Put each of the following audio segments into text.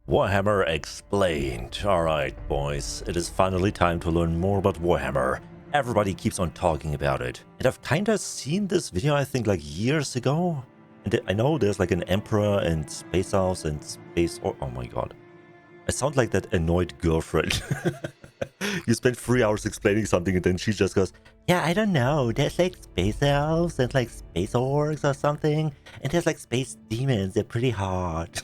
Warhammer Explained. Alright, boys, it is finally time to learn more about Warhammer. Everybody keeps on talking about it. And I've kinda seen this video, I think, like years ago. And I know there's like an Emperor and Space House and Space... Oh my god. I sound like that annoyed girlfriend. You spend 3 hours explaining something and then she just goes, yeah, I don't know, there's like Space Elves and like Space Orcs or something. And there's like Space Demons, they're pretty hard.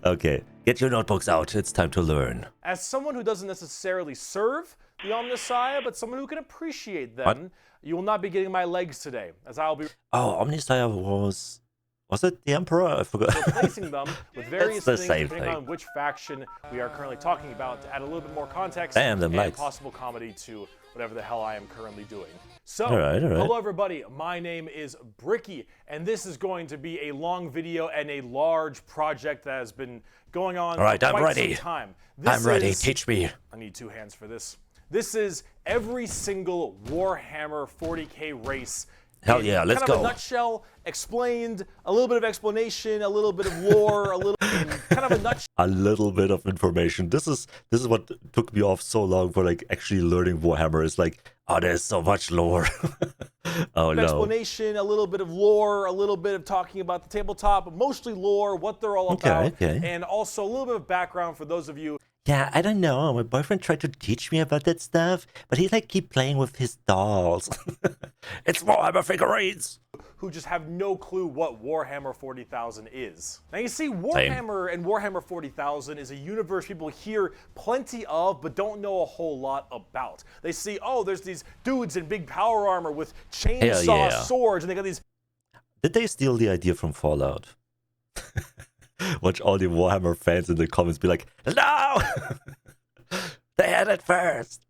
Okay, get your notebooks out, it's time to learn. As someone who doesn't necessarily serve the Omnissiah, but someone who can appreciate them, what? You will not be getting my legs today, as I'll be... Oh, Omnissiah was... Was it the Emperor? I forgot. Replacing them with various things depending thing. on which faction we are currently talking about to add a little bit more context and legs. Possible comedy to whatever the hell I am currently doing. So, all right. Hello everybody, my name is Bricky, and this is going to be a long video and a large project that has been going on for quite some time. I'm ready, teach me. I need 2 hands for this. This is every single Warhammer 40k race. Hell yeah, let's go. Kind of a nutshell, explained, a little bit of explanation, a little bit of lore, a little kind of a nutshell. A little bit of information. This is what took me off so long for like actually learning Warhammer. It's like, oh, there's so much lore. Oh no. Explanation, a little bit of lore, a little bit of talking about the tabletop, but mostly lore, what they're all about, and also a little bit of background for those of you. Yeah, I don't know. My boyfriend tried to teach me about that stuff, but he like keep playing with his dolls. It's Warhammer figurines. Who just have no clue what Warhammer 40,000 is. Now you see, Warhammer and Warhammer 40,000 is a universe people hear plenty of, but don't know a whole lot about. They see, oh, there's these dudes in big power armor with chainsaw swords, and they got these... Did they steal the idea from Fallout? Watch all the Warhammer fans in the comments be like, no! They had it first.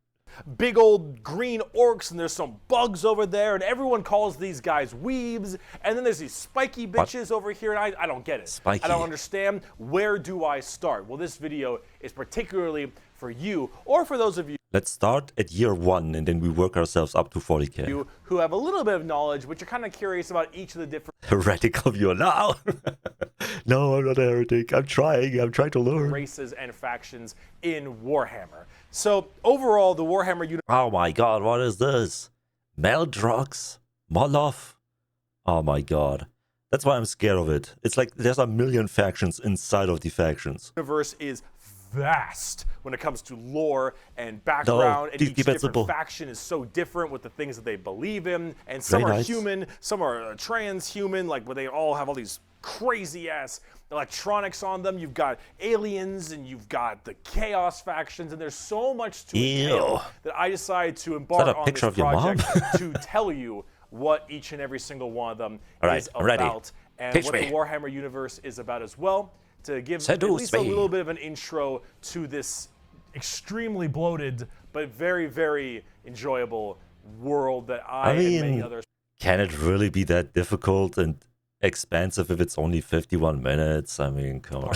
Big old green orcs, and there's some bugs over there, and everyone calls these guys weebs, and then there's these spiky bitches over here, and I don't get it. Spiky. I don't understand. Where do I start? Well, this video is particularly for you, or for those of you Let's start at year 1, and then we work ourselves up to 40k. You who have a little bit of knowledge, but you're kind of curious about each of the different... Heretical view. No! No, I'm not a heretic. I'm trying to learn. Races and factions in Warhammer. So, overall, the Warhammer universe... Oh my god, what is this? Meldrox? Moloth? Oh my god. That's why I'm scared of it. It's like there's a million factions inside of the factions. Universe is vast when it comes to lore and background, and each different faction is so different with the things that they believe in, and some are human, some are transhuman, like where they all have all these crazy ass electronics on them. You've got aliens and you've got the chaos factions, and there's so much to entail that I decided to embark on this project to tell you what each and every single one of them is about, and what the Warhammer universe is about as well, to give at least a little bit of an intro to this extremely bloated but very, very enjoyable world that I and many others... Can it really be that difficult and expansive if it's only 51 minutes? I mean, come on.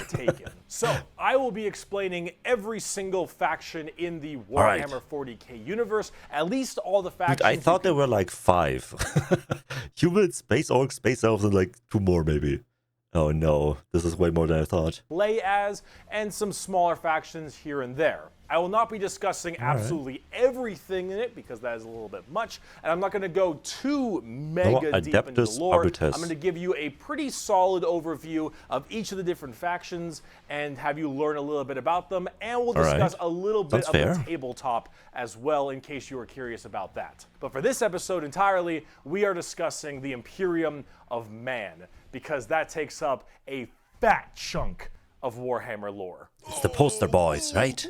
So, I will be explaining every single faction in the Warhammer 40k universe, at least all the factions. Dude, I thought there were like 5. Human, Space Orcs, Space Elves, and like 2 more maybe. Oh no, this is way more than I thought. Play as, and some smaller factions here and there. I will not be discussing absolutely everything in it, because that is a little bit much, and I'm not going to go too mega deep into the lore. I'm going to give you a pretty solid overview of each of the different factions, and have you learn a little bit about them, and we'll discuss a little bit of the tabletop as well, in case you were curious about that. But for this episode entirely, we are discussing the Imperium of Man, because that takes up a fat chunk of Warhammer lore. It's the poster boys, right?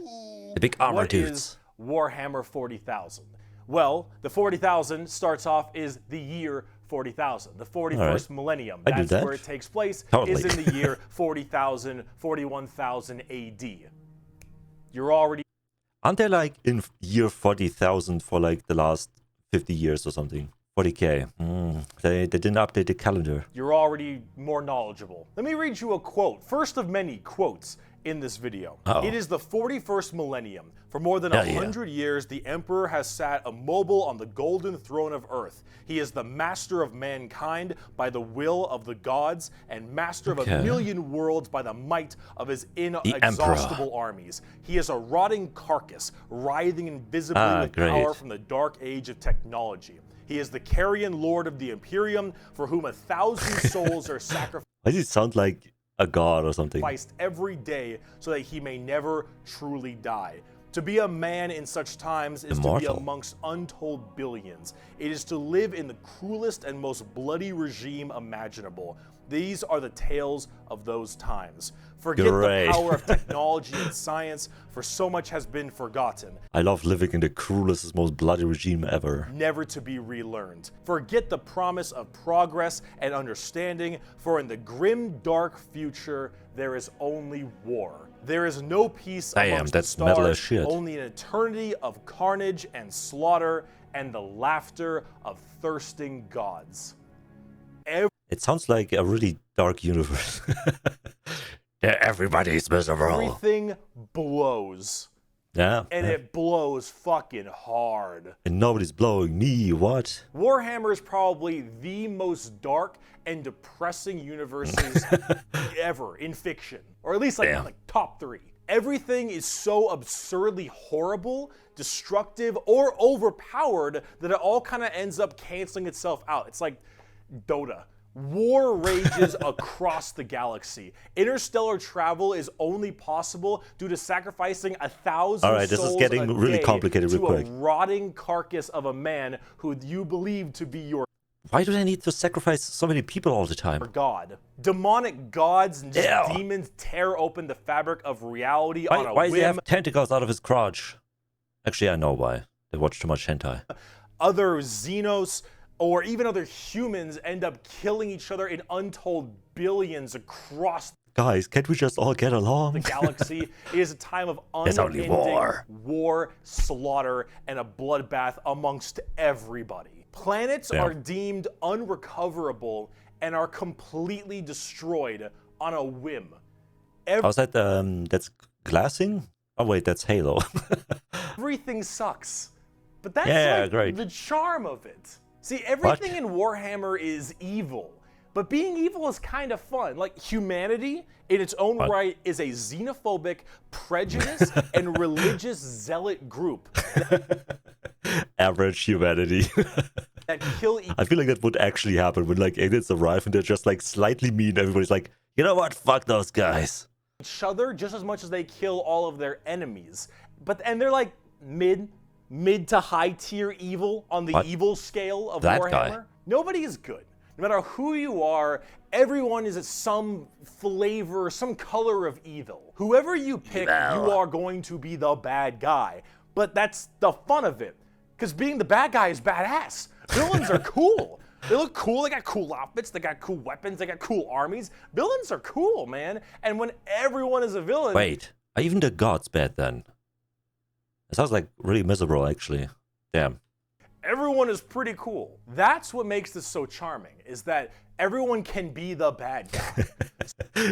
The big armor dudes. What is Warhammer 40,000? Well, the 40,000 starts off is the year 40,000, the 41st millennium. That's where it takes place, is in the year 40,000, 41,000 AD. You're already... Aren't they like in year 40,000 for like the last 50 years or something? 40k. They didn't update the calendar. You're already more knowledgeable. Let me read you a quote, first of many quotes in this video. Uh-oh. It is the 41st millennium. For more than 100 years, the Emperor has sat immobile on the golden throne of Earth. He is the master of mankind by the will of the gods, and master of a million worlds by the might of his inexhaustible armies. He is a rotting carcass, writhing invisibly with power from the dark age of technology. He is the carrion lord of the Imperium, for whom 1,000 souls are sacrificed. Why does it sound like a god or something? Every day, so that he may never truly die. To be a man in such times is to be amongst untold billions. It is to live in the cruelest and most bloody regime imaginable. These are the tales of those times. Forget the power of technology and science, for so much has been forgotten. I love living in the cruelest, most bloody regime ever. Never to be relearned. Forget the promise of progress and understanding, for in the grim, dark future, there is only war. There is no peace amongst the stars, only an eternity of carnage and slaughter, and the laughter of thirsting gods. It sounds like a really dark universe. Everybody's miserable. Everything blows. Yeah. And it blows fucking hard. And nobody's blowing me, what? Warhammer is probably the most dark and depressing universes ever in fiction. Or at least like top 3. Everything is so absurdly horrible, destructive, or overpowered that it all kind of ends up canceling itself out. It's like Dota. War rages across the galaxy. Interstellar travel is only possible due to sacrificing 1,000 All right, this is getting really complicated real quick. To a rotting carcass of a man who you believe to be your... Why do they need to sacrifice so many people all the time? God. Demonic gods and just demons tear open the fabric of reality on a whim. Why does he have tentacles out of his crotch? Actually, I know why. They watch too much hentai. Other Xenos or even other humans end up killing each other in untold billions across. Guys, can't we just all get along? The galaxy. It is a time of unending war, slaughter, and a bloodbath amongst everybody. Planets are deemed unrecoverable and are completely destroyed on a whim. How's that? That's glassing? Oh wait, that's Halo. Everything sucks. But that's the charm of it. See, everything in Warhammer is evil, but being evil is kind of fun. Like, humanity, in its own right, is a xenophobic, prejudiced, and religious zealot group. Average humanity. That kill I feel like that would actually happen when, like, aliens arrive and they're just, like, slightly mean. Everybody's like, you know what? Fuck those guys. Each other just as much as they kill all of their enemies. And they're, like, mid to high tier evil on the evil scale of Warhammer. Nobody is good. No matter who you are, everyone is some flavor, some color of evil. Whoever you pick, you are going to be the bad guy. But that's the fun of it. Because being the bad guy is badass. Villains are cool. They look cool, they got cool outfits, they got cool weapons, they got cool armies. Villains are cool, man. And when everyone is a villain... Wait, are even the gods bad then? It sounds like really miserable, actually. Damn. Everyone is pretty cool. That's what makes this so charming, is that everyone can be the bad guy.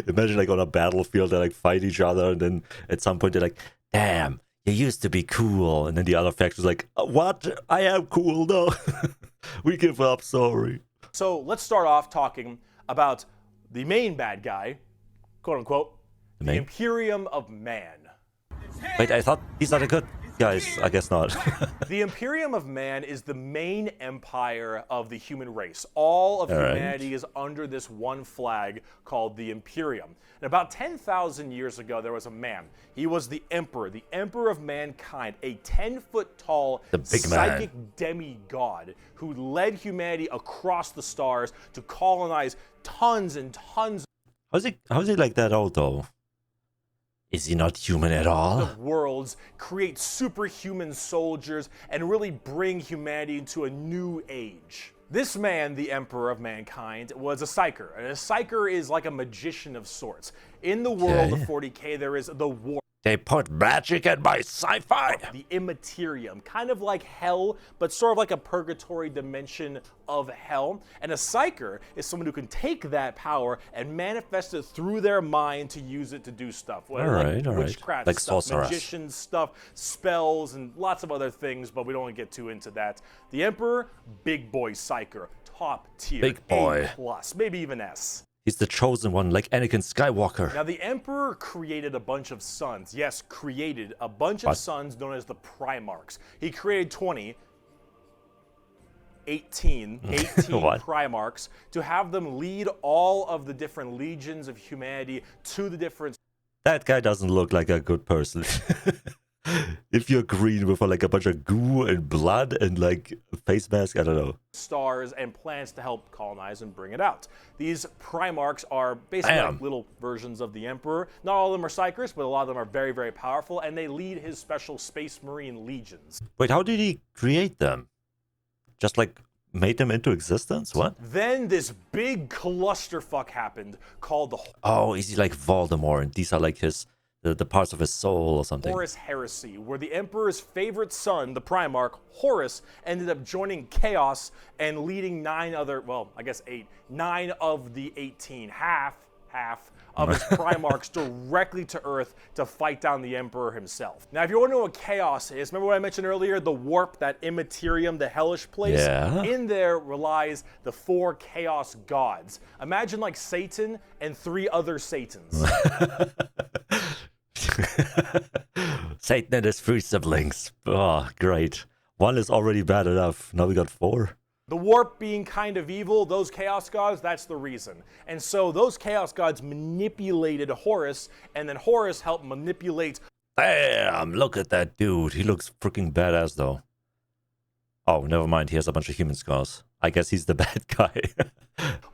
Imagine, like, on a battlefield, they, like, fight each other, and then at some point they're like, damn, you used to be cool. And then the other faction's like, what? I am cool, though. We give up, sorry. So let's start off talking about the main bad guy, quote-unquote, the Imperium of Man. Wait, I thought these are the good guys. I guess not. The Imperium of Man is the main empire of the human race. All of humanity is under this one flag called the Imperium. And about 10,000 years ago, there was a man. He was the emperor of mankind, a 10-foot-tall psychic demigod who led humanity across the stars to colonize tons and tons. How's he like that old, though? Is he not human at all? Of worlds, create superhuman soldiers, and really bring humanity into a new age. This man, the Emperor of Mankind, was a psyker. And a psyker is like a magician of sorts. In the world of 40k, there is the war. They put magic in my sci-fi. The Immaterium, kind of like hell, but sort of like a purgatory dimension of hell. And a psyker is someone who can take that power and manifest it through their mind to use it to do stuff. All right. Witchcraft Like stuff, sorceress. magician stuff, spells, and lots of other things, but we don't want to get too into that. The Emperor, big boy psyker, top tier, Big boy. A+, maybe even S. He's the chosen one, like Anakin Skywalker. Now, the Emperor created a bunch of sons. Yes, created a bunch of sons known as the Primarchs. He created 18 Primarchs to have them lead all of the different legions of humanity to the different... That guy doesn't look like a good person. If you're green with like a bunch of goo and blood and like a face mask, I don't know. Stars and plans to help colonize and bring it out. These Primarchs are basically like little versions of the Emperor. Not all of them are psychers, but a lot of them are very, very powerful, and they lead his special Space Marine legions. Wait, how did he create them? Just like made them into existence? What? Then this big clusterfuck happened called the... Oh, is he like Voldemort? And these are like his... The parts of his soul or something. Horus Heresy, where the Emperor's favorite son, the Primarch, Horus, ended up joining Chaos and leading 9 of the 18, half of his Primarchs directly to Earth to fight down the Emperor himself. Now, if you want to know what Chaos is, remember what I mentioned earlier, the warp, that Immaterium, the hellish place? Yeah. In there relies the 4 Chaos gods. Imagine like Satan and 3 other Satans. Satan and his 3 siblings. Oh, great. 1 is already bad enough. Now we got 4. The warp being kind of evil, those chaos gods, that's the reason. And so those chaos gods manipulated Horus, and then Horus helped manipulate... Damn, look at that dude. He looks freaking badass though. Oh, never mind. He has a bunch of human scars. I guess he's the bad guy.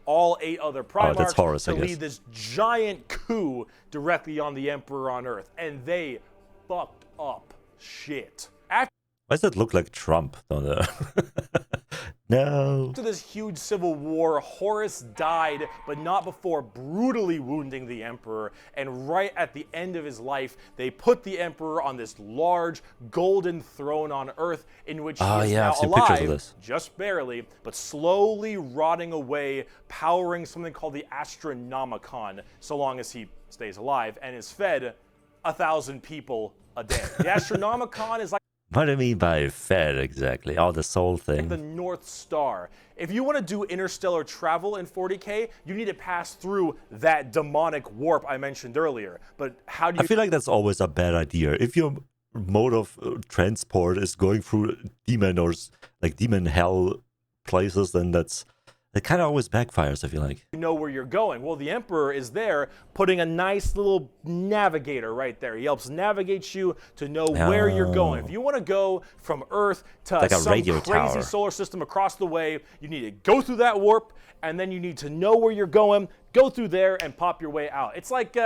all 8 other Primarchs Horus, to lead this giant coup directly on the Emperor on Earth. And they fucked up shit. Why does it look like Trump? No. After this huge civil war, Horus died, but not before brutally wounding the Emperor. And right at the end of his life, they put the Emperor on this large golden throne on Earth, in which he is now alive, just barely, but slowly rotting away, powering something called the Astra Militarum, so long as he stays alive, and is fed 1,000 people a day. The Astra Militarum is like... What do you mean by fed exactly? Oh, the soul thing. The North Star. If you want to do interstellar travel in 40K, you need to pass through that demonic warp I mentioned earlier. But how do you... I feel like that's always a bad idea. If your mode of transport is going through demon or like demon hell places, then it kind of always backfires, I feel like. You know where you're going. Well, the Emperor is there putting a nice little navigator right there. He helps navigate you to know where you're going. If you want to go from Earth to like some crazy solar system across the way, you need to go through that warp, and then you need to know where you're going, go through there, and pop your way out. It's like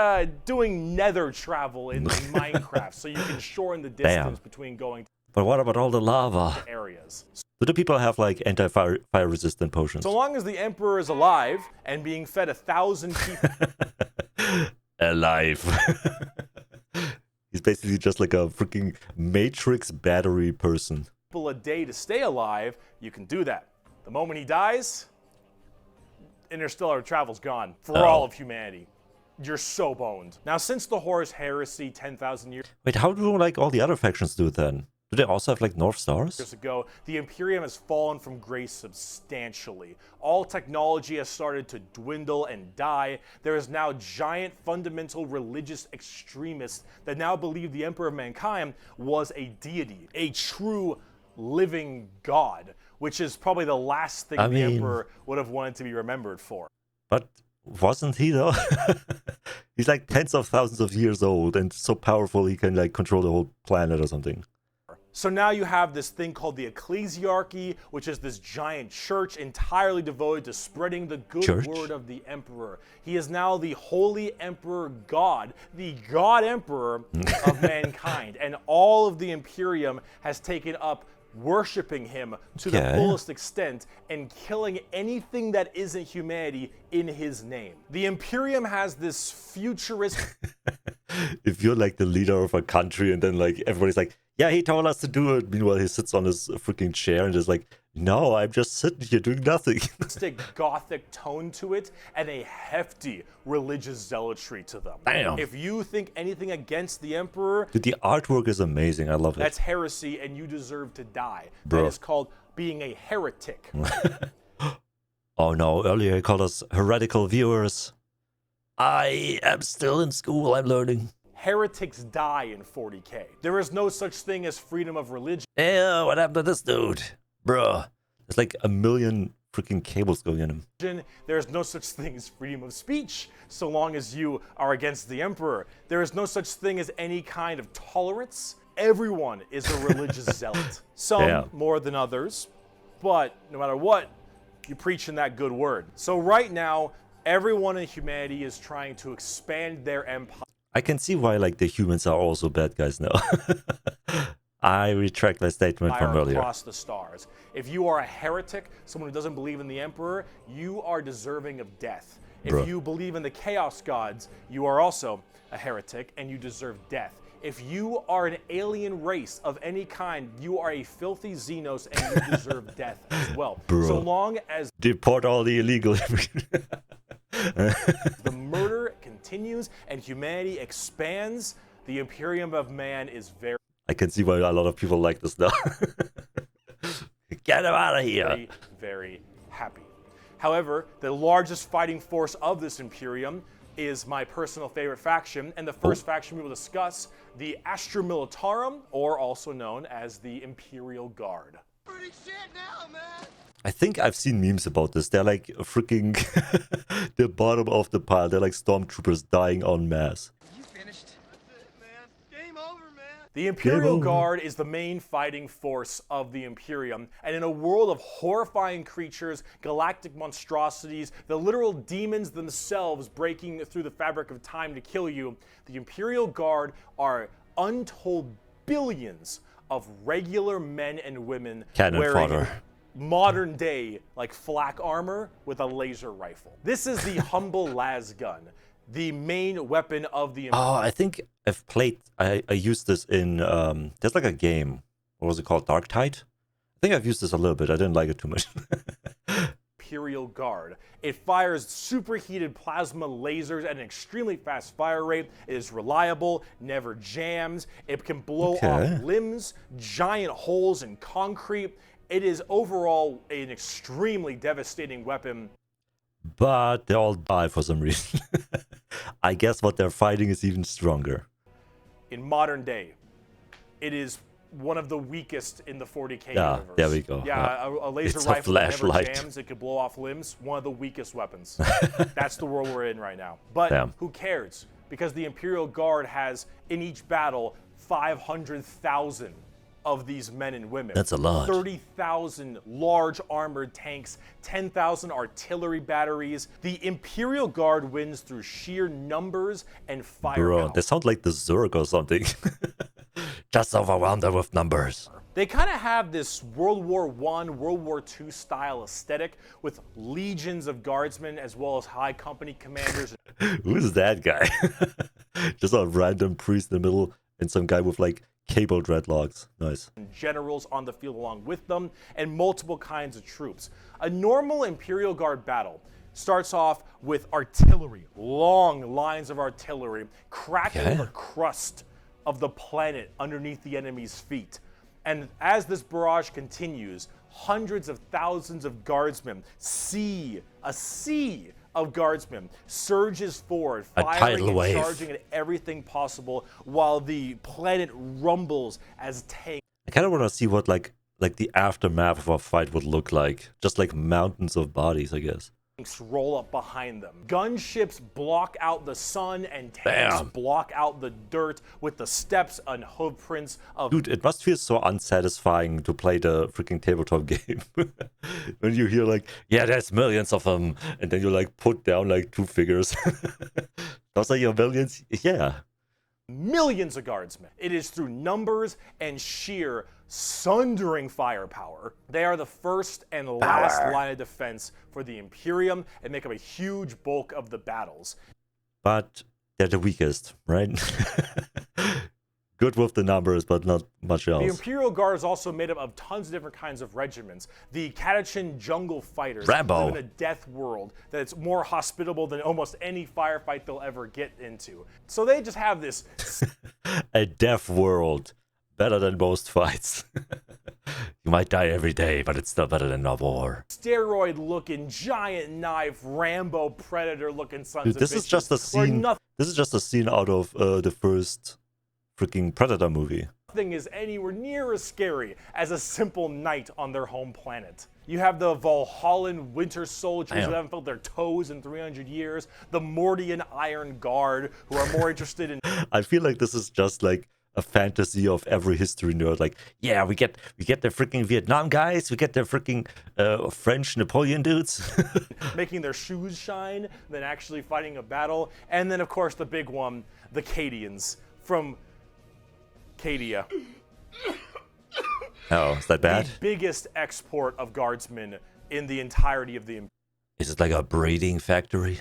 doing nether travel in Minecraft, so you can shorten the distance between going to... But what about all the lava? Areas. Do the people have like anti-fire resistant potions? So long as the Emperor is alive and being fed 1,000 people... Alive. He's basically just like a freaking Matrix battery person. A day to stay alive, you can do that. The moment he dies, interstellar travel's gone for all of humanity. You're so boned. Now, since the Horus Heresy 10,000 years... Wait, how do like all the other factions do it then? Do they also have like North Stars? Years ago, the Imperium has fallen from grace substantially. All technology has started to dwindle and die. There is now giant fundamental religious extremists that now believe the Emperor of Mankind was a deity, a true living god, which is probably the last thing the Emperor would have wanted to be remembered for. But wasn't he though? He's like tens of thousands of years old and so powerful he can like control the whole planet or something. So now you have this thing called the Ecclesiarchy, which is this giant church entirely devoted to spreading the good word of the Emperor. He is now the Holy Emperor God, the God Emperor of mankind. And all of the Imperium has taken up worshiping him to the fullest extent and killing anything that isn't humanity in his name. The Imperium has this futuristic... If you're like the leader of a country and then like everybody's like, yeah, he told us to do it. Meanwhile, he sits on his freaking chair and is like, no, I'm just sitting here doing nothing. Gothic tone to it and a hefty religious zealotry to them. Damn. If you think anything against the Emperor... Dude, the artwork is amazing. I love it. That's heresy and you deserve to die. Bro. That is called being a heretic. Oh no, earlier he called us heretical viewers. I am still in school, I'm learning. Heretics die in 40k. There is no such thing as freedom of religion. Yeah, what happened to this dude? Bruh. There's like a million freaking cables going in him. There is no such thing as freedom of speech so long as you are against the Emperor. There is no such thing as any kind of tolerance. Everyone is a religious zealot. Some more than others, but no matter what, you preach in that good word. So right now, everyone in humanity is trying to expand their empire. I can see why like the humans are also bad guys now. I retract my statement from earlier. Across the stars. If you are a heretic, someone who doesn't believe in the Emperor, you are deserving of death. If you believe in the Chaos Gods, you are also a heretic and you deserve death. If you are an alien race of any kind, you are a filthy Xenos and you deserve death as well. So long as... Deport all the illegal... the murder continues and humanity expands, the Imperium of Man is very... I can see why a lot of people like this now. Get him out of here. Very, very happy. However, the largest fighting force of this Imperium is my personal favorite faction, and the first faction we will discuss, the Astra Militarum, or also known as the Imperial Guard. Pretty shit now, man. I think I've seen memes about this. They're like freaking the bottom of the pile. They're like stormtroopers dying en masse. You finished? That's it, man. Game over, man. The Imperial Guard is the main fighting force of the Imperium, and in a world of horrifying creatures, galactic monstrosities, the literal demons themselves breaking through the fabric of time to kill you, the Imperial Guard are untold billions of regular men and women Cannon wearing fodder. Modern day like flak armor with a laser rifle. This is the humble las gun, the main weapon of the Imperium. Oh, I think I've played, I used this in, there's like a game, what was it called, Dark Tide? I think I've used this a little bit, I didn't like it too much. Imperial Guard. It fires superheated plasma lasers at an extremely fast fire rate. It is reliable, never jams. It can blow off limbs, giant holes in concrete. It is overall an extremely devastating weapon. But they all die for some reason. I guess what they're fighting is even stronger. In modern day, it is one of the weakest in the 40k yeah, universe. There we go. Yeah, a laser it's rifle a that never flashlight. jams, it could blow off limbs. One of the weakest weapons. That's the world we're in right now. But who cares? Because the Imperial Guard has, in each battle, 500,000 of these men and women. That's a lot. 30,000 large armored tanks, 10,000 artillery batteries. The Imperial Guard wins through sheer numbers and firepower. Bro, they sound like the Zerg or something. Just overwhelmed them with numbers. They kind of have this World War I, World War II style aesthetic with legions of guardsmen as well as high company commanders. Who's that guy? Just a random priest in the middle and some guy with like cable dreadlocks. Nice. Generals on the field along with them, and multiple kinds of troops. A normal Imperial Guard battle starts off with artillery, long lines of artillery, cracking the crust of the planet underneath the enemy's feet. And as this barrage continues, hundreds of thousands of guardsmen, a sea of guardsmen surges forward, firing and charging at everything possible while the planet rumbles as tanks. I kind of want to see what like the aftermath of a fight would look like. Just like mountains of bodies, I guess. Roll up behind them. Gunships block out the sun and tanks block out the dirt with the steps and hoof prints of... Dude, it must feel so unsatisfying to play the freaking tabletop game. When you hear like, yeah, there's millions of them, and then you like put down like two figures. Those are your millions? Yeah. millions of guardsmen. It is through numbers and sheer sundering firepower. They are the first and last line of defense for the Imperium and make up a huge bulk of the battles. But they're the weakest, right? Good with the numbers, but not much else. The Imperial Guard is also made up of tons of different kinds of regiments. The Catachin jungle fighters Rambo. live in a death world that's more hospitable than almost any firefight they'll ever get into. So they just have this... A death world. Better than most fights. You might die every day, but it's still better than a war. Steroid-looking, giant knife, Rambo Predator-looking sons Dude, of this bitches. is just a scene. This is just a scene out of the first freaking Predator movie. Nothing is anywhere near as scary as a simple knight on their home planet. You have the Valhallan Winter Soldiers who haven't felt their toes in 300 years. The Mordian Iron Guard who are more interested in... I feel like this is just like a fantasy of every history nerd. Like, yeah, we get the freaking Vietnam guys, we get the freaking French Napoleon dudes. making their shoes shine than actually fighting a battle. And then, of course, the big one, the Cadians from Cadia. Oh, is that bad? The biggest export of guardsmen in the entirety of the Imperium. Is it like a breeding factory?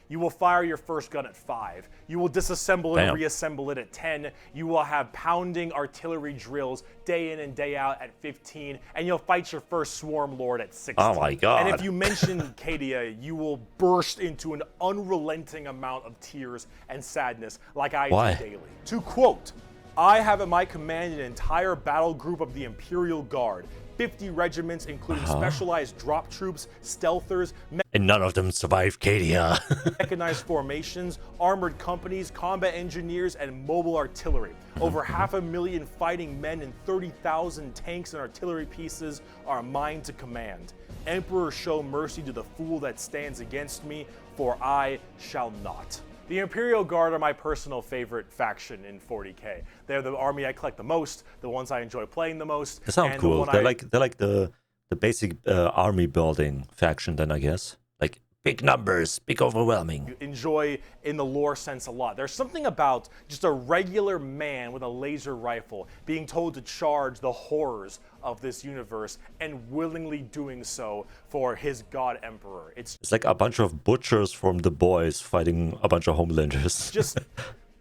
You will fire your first gun at 5. You will disassemble and reassemble it at 10. You will have pounding artillery drills day in and day out at 15. And you'll fight your first swarm lord at 16. Oh my god. And if you mention Cadia, you will burst into an unrelenting amount of tears and sadness like I do daily. To quote, I have at my command an entire battle group of the Imperial Guard. 50 regiments, including specialized drop troops, stealthers, and none of them survived Cadia. mechanized formations, armored companies, combat engineers, and mobile artillery. Over 500,000 fighting men and 30,000 tanks and artillery pieces are mine to command. Emperor, show mercy to the fool that stands against me, for I shall not. The Imperial Guard are my personal favorite faction in 40k. They're the army I collect the most, the ones I enjoy playing the most. They sound cool. They're like the basic army building faction then, I guess. Like big numbers, big overwhelming. Enjoy in the lore sense a lot. There's something about just a regular man with a laser rifle being told to charge the horrors of this universe and willingly doing so for his god emperor. It's like a bunch of butchers from The Boys fighting a bunch of Homelanders. Just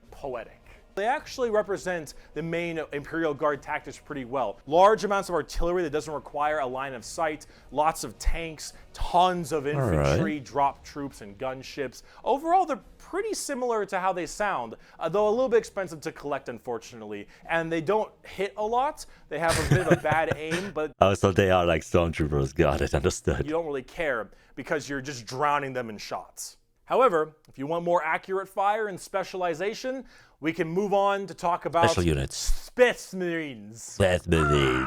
poetic. They actually represent the main Imperial Guard tactics pretty well. Large amounts of artillery that doesn't require a line of sight, lots of tanks, tons of infantry, drop troops, and gunships. Overall, they're pretty similar to how they sound, though a little bit expensive to collect, unfortunately. And they don't hit a lot. They have a bit of a bad aim, but... Oh, so they are like stormtroopers. Got it, understood. You don't really care because you're just drowning them in shots. However, if you want more accurate fire and specialization, we can move on to talk about special units. Space Marines. Space Marines.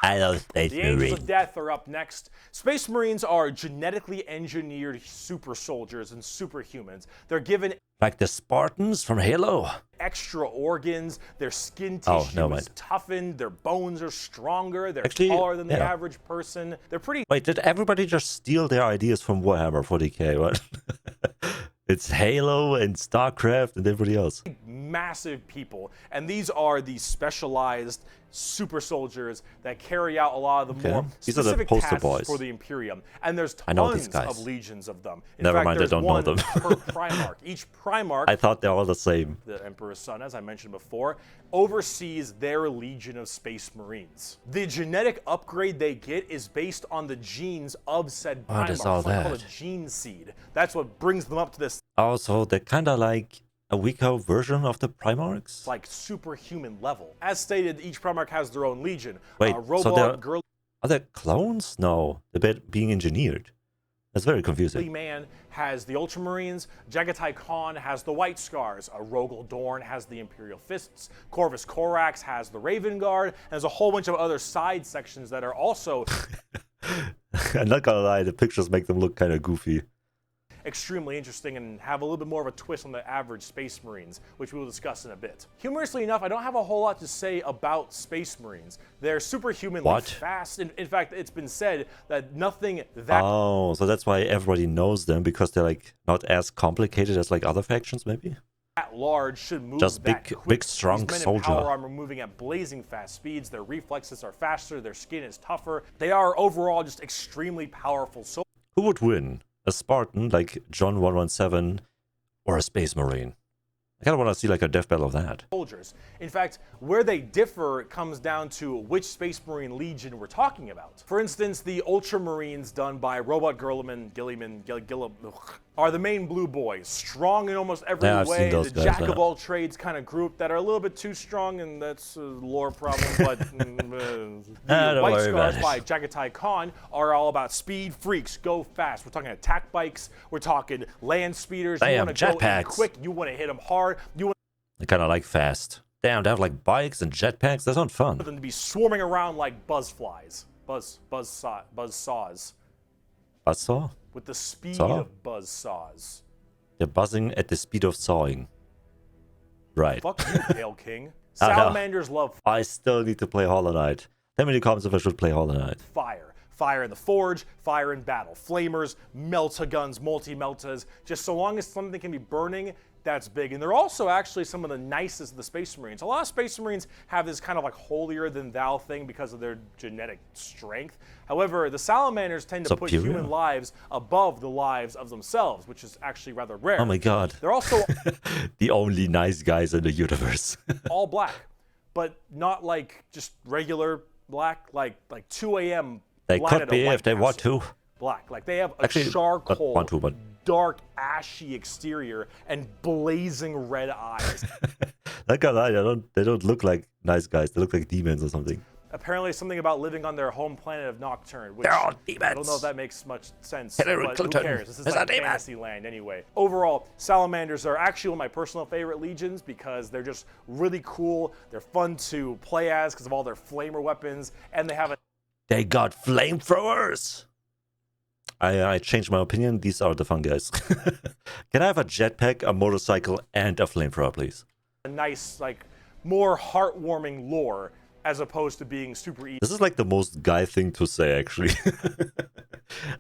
I love Space Marines. The Angels of Death are up next. Space Marines are genetically engineered super soldiers and superhumans. They're given like the Spartans from Halo. Extra organs, their skin tissue is toughened, their bones are stronger, they're taller than the average person. They're pretty... Wait, did everybody just steal their ideas from Warhammer 40k, what? It's Halo and StarCraft and everybody else. Massive people, and these are the specialized super soldiers that carry out a lot of the more specific tasks for the Imperium. And there's tons of legions of them. In fact, I don't know them. Per Primarch. Each Primarch, I thought they're all the same. The Emperor's son, as I mentioned before, oversees their legion of Space Marines. The genetic upgrade they get is based on the genes of said Primarch. What is all that? Called a gene seed. That's what brings them up to this. Oh, so they're kind of like a weaker version of the Primarchs? Like superhuman level. As stated, each Primarch has their own legion. Wait, robot, girl. Are they clones? No, they're being engineered. That's very confusing. Man has the Ultramarines, Jagatai Khan has the White Scars, Rogel Dorn has the Imperial Fists, Corvus Corax has the Raven Guard, and there's a whole bunch of other side sections that are also... I'm not gonna lie, the pictures make them look kind of goofy. Extremely interesting and have a little bit more of a twist on the average Space Marines, which we will discuss in a bit. Humorously enough, I don't have a whole lot to say about Space Marines. They're superhumanly fast. In fact, it's been said that nothing that... Oh, so that's why everybody knows them, because they're like not as complicated as like other factions, maybe? at large should move just that big, quick. big, strong These men soldier. in power armor moving at blazing fast speeds. Their reflexes are faster. Their skin is tougher. They are overall just extremely powerful. So who would win? A Spartan like John 117 or a Space Marine? I kind of want to see like a death battle of that. Soldiers. In fact, where they differ comes down to which Space Marine Legion we're talking about. For instance, the Ultramarines done by Robot Gilliman are the main blue boys, strong in almost every way, the jack of all trades kind of group that are a little bit too strong, and that's a lore problem, but the White Scars by Jagatai Khan are all about speed freaks, go fast. We're talking attack bikes, we're talking land speeders. Damn, you want to go in jetpacks. quick, you want to hit them hard, I kind of like fast. Damn, they have like bikes and jetpacks. That sounds fun. for them to be swarming around like buzzflies, buzzsaws, Buzzsaw? with the speed Saw? of buzzsaws. They're buzzing at the speed of sawing. Right. Fuck you, Pale King. Salamanders love I still need to play Hollow Knight. Tell me in the comments if I should play Hollow Knight. fire. Fire in the forge, fire in battle. Flamers, melta-guns, multi-meltas. Just so long as something can be burning, that's big. And they're also actually some of the nicest of the Space Marines. A lot of Space Marines have this kind of like holier-than-thou thing because of their genetic strength. However, the Salamanders tend to put human lives above the lives of themselves, which is actually rather rare. Oh my god. They're also the only nice guys in the universe. all black, but not like just regular black, like 2 a.m. They could be if they want to. Black, like they have a charcoal, want to, but dark, ashy exterior and blazing red eyes. That guy, they don't look like nice guys. They look like demons or something. Apparently, something about living on their home planet of Nocturne, which They're all demons. I don't know if that makes much sense. Hillary but Clinton who cares? This is is like a demon. fantasy land anyway. Overall, Salamanders are actually one of my personal favorite legions because they're just really cool. They're fun to play as because of all their flamer weapons, and they have a They got flamethrowers. I changed my opinion. These are the fun guys. Can I have a jetpack, a motorcycle, and a flamethrower, please? nice, like, more heartwarming lore as opposed to being super easy. This is like the most guy thing to say, actually.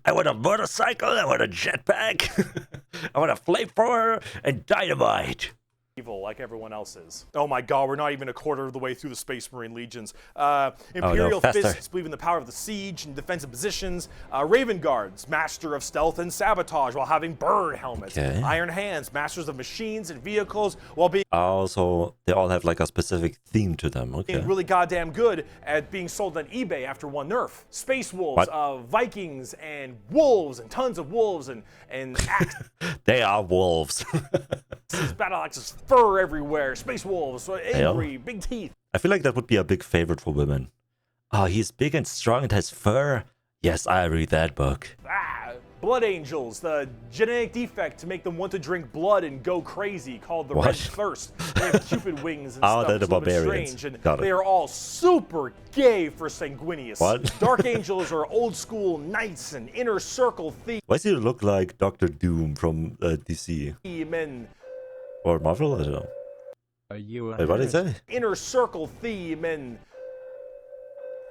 I want a motorcycle, I want a jetpack, I want a flamethrower, and dynamite. Evil like everyone else is. Oh my god, we're not even a quarter of the way through the Space Marine Legions. Imperial Fists believe in the power of the siege and defensive positions. Raven Guards, master of stealth and sabotage while having bird helmets. Okay. Iron Hands, masters of machines and vehicles while being Also, they all have like a specific theme to them. Okay. really goddamn good at being sold on eBay after one nerf. Space Wolves, Vikings and wolves and tons of wolves and axes. They are wolves. Battle axes, fur everywhere, space wolves, angry, big teeth. I feel like that would be a big favorite for women. Oh, he's big and strong and has fur. Yes, I read that book. Blood Angels, the genetic defect to make them want to drink blood and go crazy, called the Red Thirst. They have Cupid wings and stuff. They're the barbarians. Strange, and they are all super gay for Sanguinius. What? Dark Angels are old school knights and inner circle thieves. Why does he look like Dr. Doom from DC? Men. Or Marvel? I don't know. Are you a Wait, what did he say? Inner circle theme and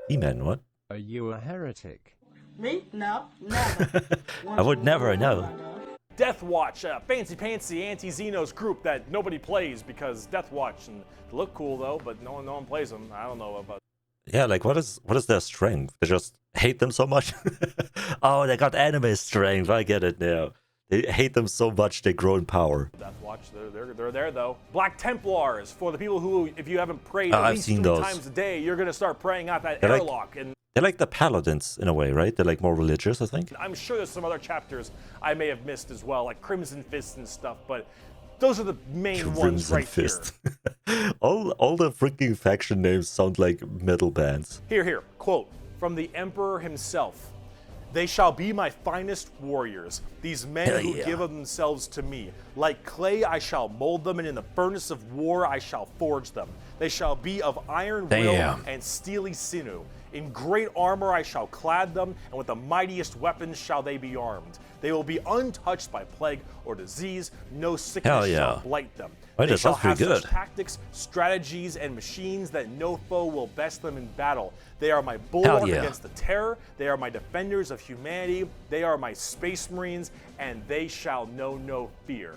He-Man, what? Are you a heretic? Me? No, never. I would never know. Death Watch, a fancy anti-Xenos group that nobody plays because Death Watch, and they look cool though, but no one plays them. I don't know about. Yeah, like what is their strength? They just hate them so much? Oh, they got anime strength. I get it now. They hate them so much they grow in power. Death Watch, they're there though. Black Templars, for the people who, if you haven't prayed at least 3 times a day, you're gonna start praying out that airlock. And they're like the paladins in a way, right? They're like more religious, I think. I'm sure there's some other chapters I may have missed as well, like Crimson Fist and stuff, but those are the main ones right Fist. Here. all the freaking faction names sound like metal bands. Here, quote from the Emperor himself. They shall be my finest warriors, these men who give of themselves to me. Like clay I shall mold them, and in the furnace of war I shall forge them. They shall be of iron will and steely sinew. In great armor I shall clad them, and with the mightiest weapons shall they be armed. They will be untouched by plague or disease, no sickness shall blight them. They shall have such tactics, strategies, and machines that no foe will best them in battle. They are my bulwark against the terror. They are my defenders of humanity. They are my space marines, and they shall know no fear.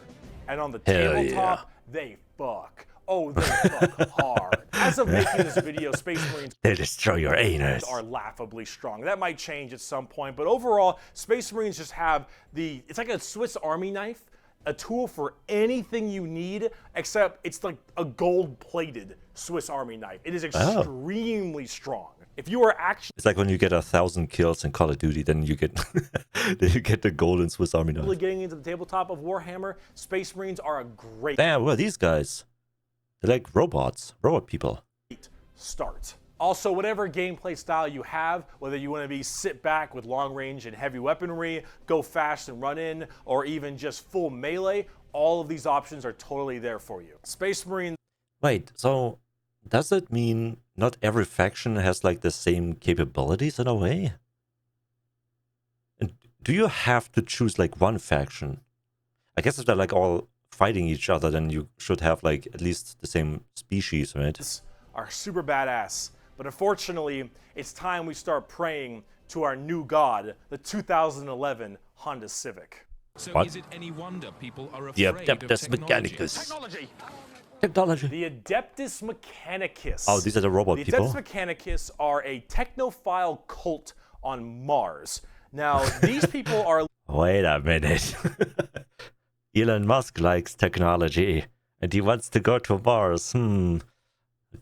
And on the tabletop, they fuck. Oh, they fuck hard. As of making this video, Space Marines they destroy your anus. Are laughably strong. That might change at some point, but overall, Space Marines just have it's like a Swiss Army knife, a tool for anything you need, except it's like a gold-plated Swiss Army knife. It is extremely strong. If you are actually... It's like when you get 1,000 kills in Call of Duty, then you get the golden Swiss Army knife. Getting into the tabletop of Warhammer, Space Marines are a great... Damn, what are these guys? They're like robots, robot people. Start. Also, whatever gameplay style you have, whether you want to be sit back with long range and heavy weaponry, go fast and run in, or even just full melee, all of these options are totally there for you. Space Marines... Wait, so does that mean not every faction has like the same capabilities in a way? And do you have to choose like one faction? I guess if they're like all fighting each other, then you should have like at least the same species, right? Are super badass, but unfortunately, it's time we start praying to our new god, the 2011 Honda Civic. So What? is it any wonder people are The afraid of Adeptus technology? Mechanicus. Technology. The Adeptus Mechanicus. Oh, these are the robot The people? Adeptus Mechanicus are a technophile cult on Mars. Now, these people are... Wait a minute. Elon Musk likes technology, and he wants to go to Mars.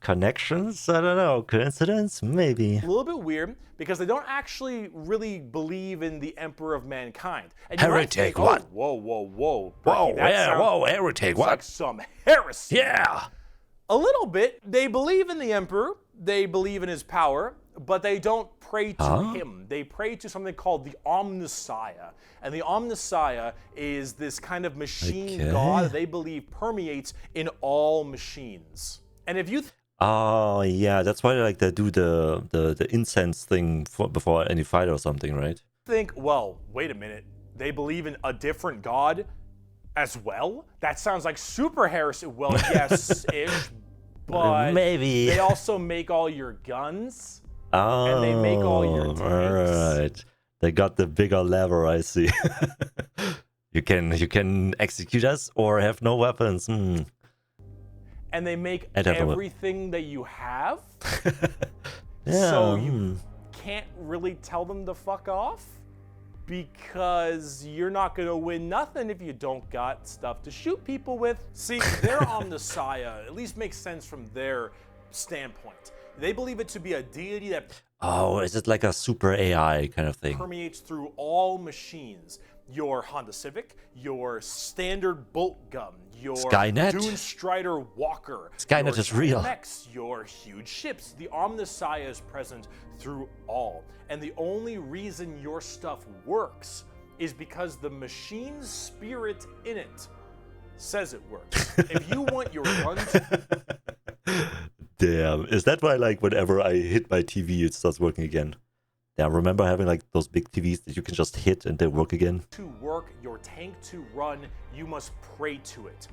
Connections? I don't know. Coincidence? Maybe. A little bit weird because they don't actually really believe in the Emperor of Mankind. And Heretic, what? Whoa, whoa, whoa. Whoa, Bricky, yeah, whoa, heretic, what? Like some heresy. Yeah. A little bit. They believe in the Emperor. They believe in his power, but they don't pray to him. They pray to something called the Omnissiah. And the Omnissiah is this kind of machine god that they believe permeates in all machines. And if you... Oh, yeah, that's why like they do the incense thing before any fight or something, right? think, well, wait a minute. They believe in a different god as well? That sounds like super heresy. Well, yes-ish, but maybe they also make all your guns. Oh, and they make all your tanks. Right. They got the bigger lever, I see. You can execute us or have no weapons. And they make everything that you have. Yeah. So you can't really tell them to fuck off because you're not going to win nothing if you don't got stuff to shoot people with. See, they're on the Messiah. At least makes sense from their standpoint. They believe it to be a deity that... Oh, is it like a super AI kind of thing? ...permeates through all machines. Your Honda Civic, your standard bolt gun, your Skynet? Dune Strider Walker, Skynet is real. Mechs, your huge ships. The Omnissiah is present through all. And the only reason your stuff works is because the machine's spirit in it says it works. If you want your gun to... Damn, is that why like whenever I hit my TV it starts working again? Yeah, remember having like those big TVs that you can just hit and they work again? To work, your tank to run, you must pray to it.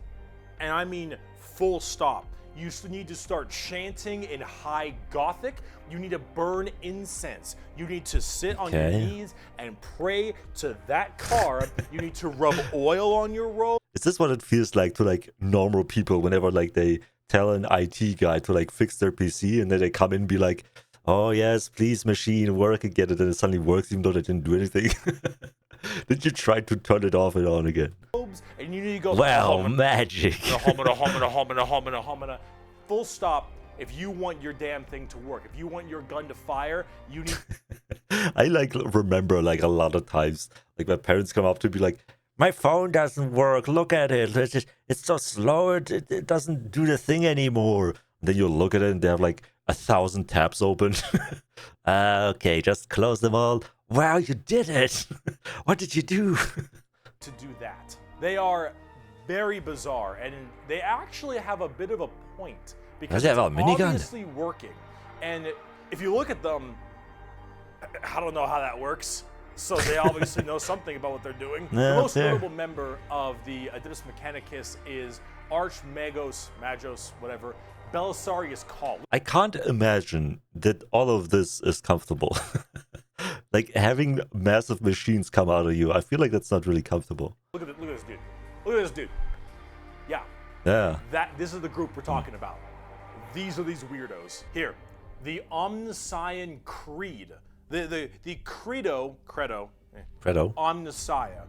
And I mean full stop. You need to start chanting in high Gothic. You need to burn incense. You need to sit on your knees and pray to that car. You need to rub oil on your robe. Is this what it feels like to like normal people whenever like they tell an IT guy to like fix their PC and then they come in and be like, oh yes, please machine, work again, and then it suddenly works even though they didn't do anything? Did you try to turn it off and on again? And you need to go, well, magic. Full stop. If you want your damn thing to work, if you want your gun to fire, you need... I like remember like a lot of times, like my parents come up to be like, my phone doesn't work, look at it, it's so slow, it doesn't do the thing anymore. And then you look at it and they have like 1,000 tabs open. Okay, just close them all. Wow, you did it. What did you do? To do that. They are very bizarre, and they actually have a bit of a point. Because they have a minigun? Obviously working. And if you look at them, I don't know how that works. So they obviously know something about what they're doing. The most notable member of the Adeptus Mechanicus is Magos, whatever, Belisarius Call. I can't imagine that all of this is comfortable. Like having massive machines come out of you, I feel like that's not really comfortable. Look at this dude. Look at this dude. Yeah. Yeah. This is the group we're talking about. These are these weirdos. Here, the Omniscian Creed. The credo, Omnissiah.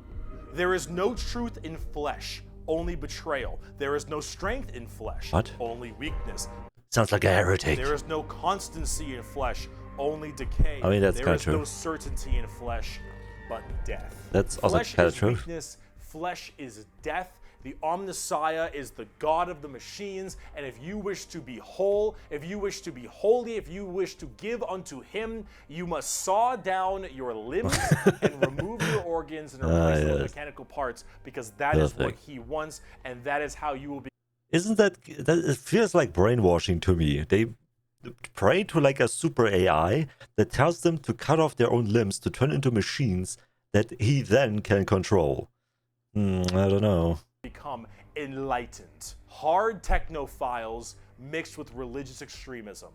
There is no truth in flesh, only betrayal. There is no strength in flesh, what? Only weakness. Sounds like a heretic. There is no constancy in flesh, only decay. I mean, that's kind of true. There true. is no certainty in flesh, but death. That's also kind of true. Weakness, flesh is death. The Omnissiah is the god of the machines, and if you wish to be whole, if you wish to be holy, if you wish to give unto him, you must saw down your limbs and remove your organs and replace the mechanical parts, because that is what he wants, and that is how you will be. Isn't that it feels like brainwashing to me. They pray to like a super AI that tells them to cut off their own limbs to turn into machines that he then can control. I don't know. Become enlightened. Hard technophiles mixed with religious extremism.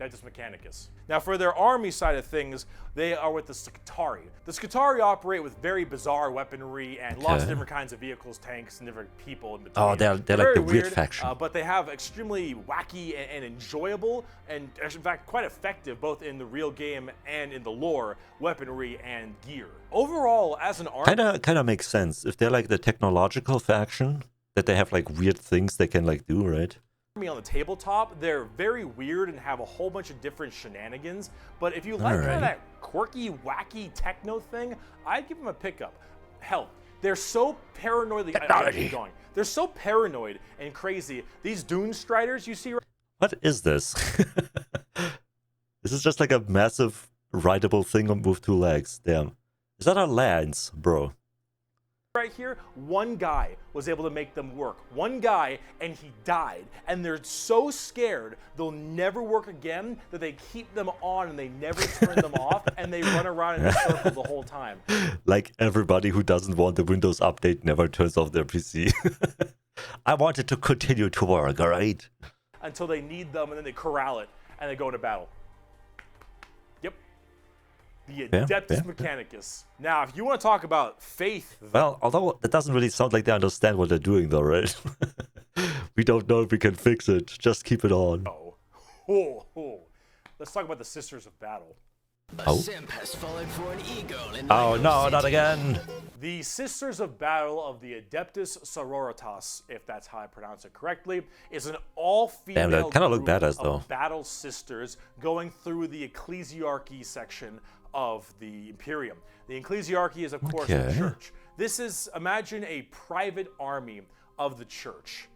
Adeptus Mechanicus. Now, for their army side of things, they are with the Scutari. The Scutari operate with very bizarre weaponry and lots of different kinds of vehicles, tanks, and different people in between. Oh, they're like the weird faction. But they have extremely wacky and enjoyable, and in fact quite effective, both in the real game and in the lore, weaponry and gear. Overall, as an army, kind of makes sense if they're like the technological faction, that they have like weird things they can like do, right? On the tabletop, they're very weird and have a whole bunch of different shenanigans, but if you like kind of that quirky, wacky techno thing, I'd give them a pickup. Hell, they're so paranoid. They're so paranoid and crazy. These Dune Striders you see. What is this? This is just like a massive rideable thing with two legs. Damn, is that a lance, bro? Right here, one guy was able to make them work. One guy, and he died. And they're so scared they'll never work again that they keep them on and they never turn them off, and they run around in a circle the whole time. Like everybody who doesn't want the Windows update never turns off their PC. I want it to continue to work, all right? Until they need them, and then they corral it, and they go into battle. Yep. The Adeptus Mechanicus. Now, if you want to talk about faith... Well, although that doesn't really sound like they understand what they're doing, though, right? We don't know if we can fix it. Just keep it on. Let's talk about the Sisters of Battle. Oh, simp has fallen for an eagle in oh no, not again. The Sisters of Battle of the Adeptus Sororitas, if that's how I pronounce it correctly, is an all-female group of battle sisters going through the ecclesiarchy section of the Imperium. The ecclesiarchy is, of course, the church. This is, imagine a private army of the church,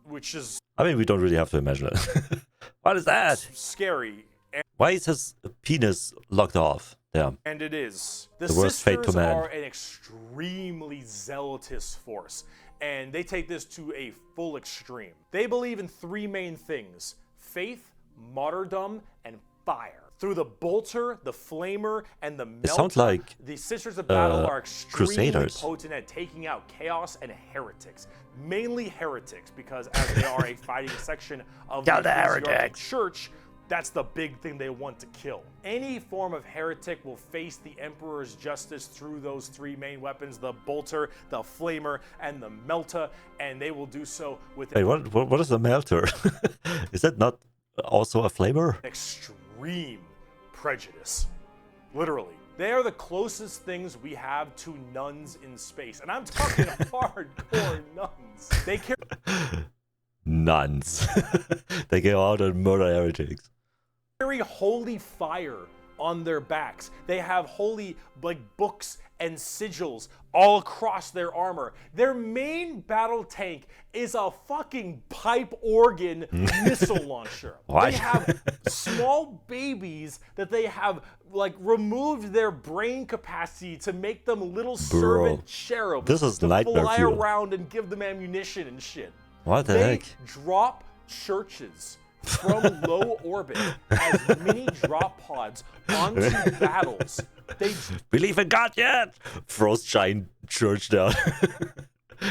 which is... I mean, we don't really have to imagine it. What is that? Scary. Why is his penis locked off? Yeah. And it is. The worst fate to sisters man. are an extremely zealotous force, and they take this to a full extreme. They believe in three main things: faith, martyrdom, and fire. Through the bolter, the flamer, and the melter, it sounds like the Sisters of Battle are extremely Crusaders. potent at taking out chaos and heretics. Mainly heretics, because as they are a fighting section of the church, that's the big thing they want to kill. Any form of heretic will face the Emperor's justice through those three main weapons: the bolter, the flamer, and the melter, and they will do so with... Hey, what is a melter? Is that not also a flamer? Extreme prejudice. Literally. They are the closest things we have to nuns in space. And I'm talking hardcore nuns. They Nuns. They go out and murder heretics. Carry holy fire on their backs. They have holy books and sigils all across their armor. Their main battle tank is a fucking pipe organ missile launcher. What? They have small babies that they have removed their brain capacity to make them little servant cherubs. This is to nightmare fly fuel. around and give them ammunition and shit. What the They heck? drop churches from low orbit as mini drop pods onto battles. They Believe in God yet? Throws giant church down.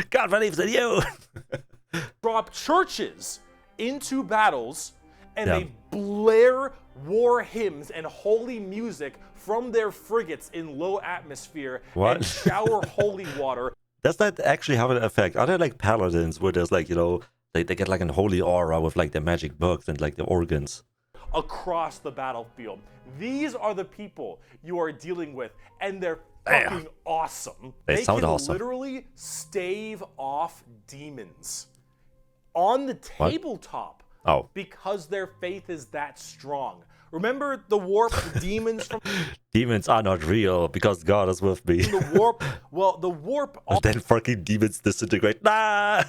God believes in you. drop churches into battles, and they blare war hymns and holy music from their frigates in low atmosphere and shower holy water. Does that actually have an effect? Are there like paladins where there's like, you know, they get like an holy aura with like their magic books and like the organs? Across the battlefield. These are the people you are dealing with, and they're fucking awesome. They sound can awesome. Literally stave off demons on the tabletop because their faith is that strong. Remember the warp demons from Demons are not real because God is with me. the warp? Well, the warp And then fucking demons disintegrate. Nah!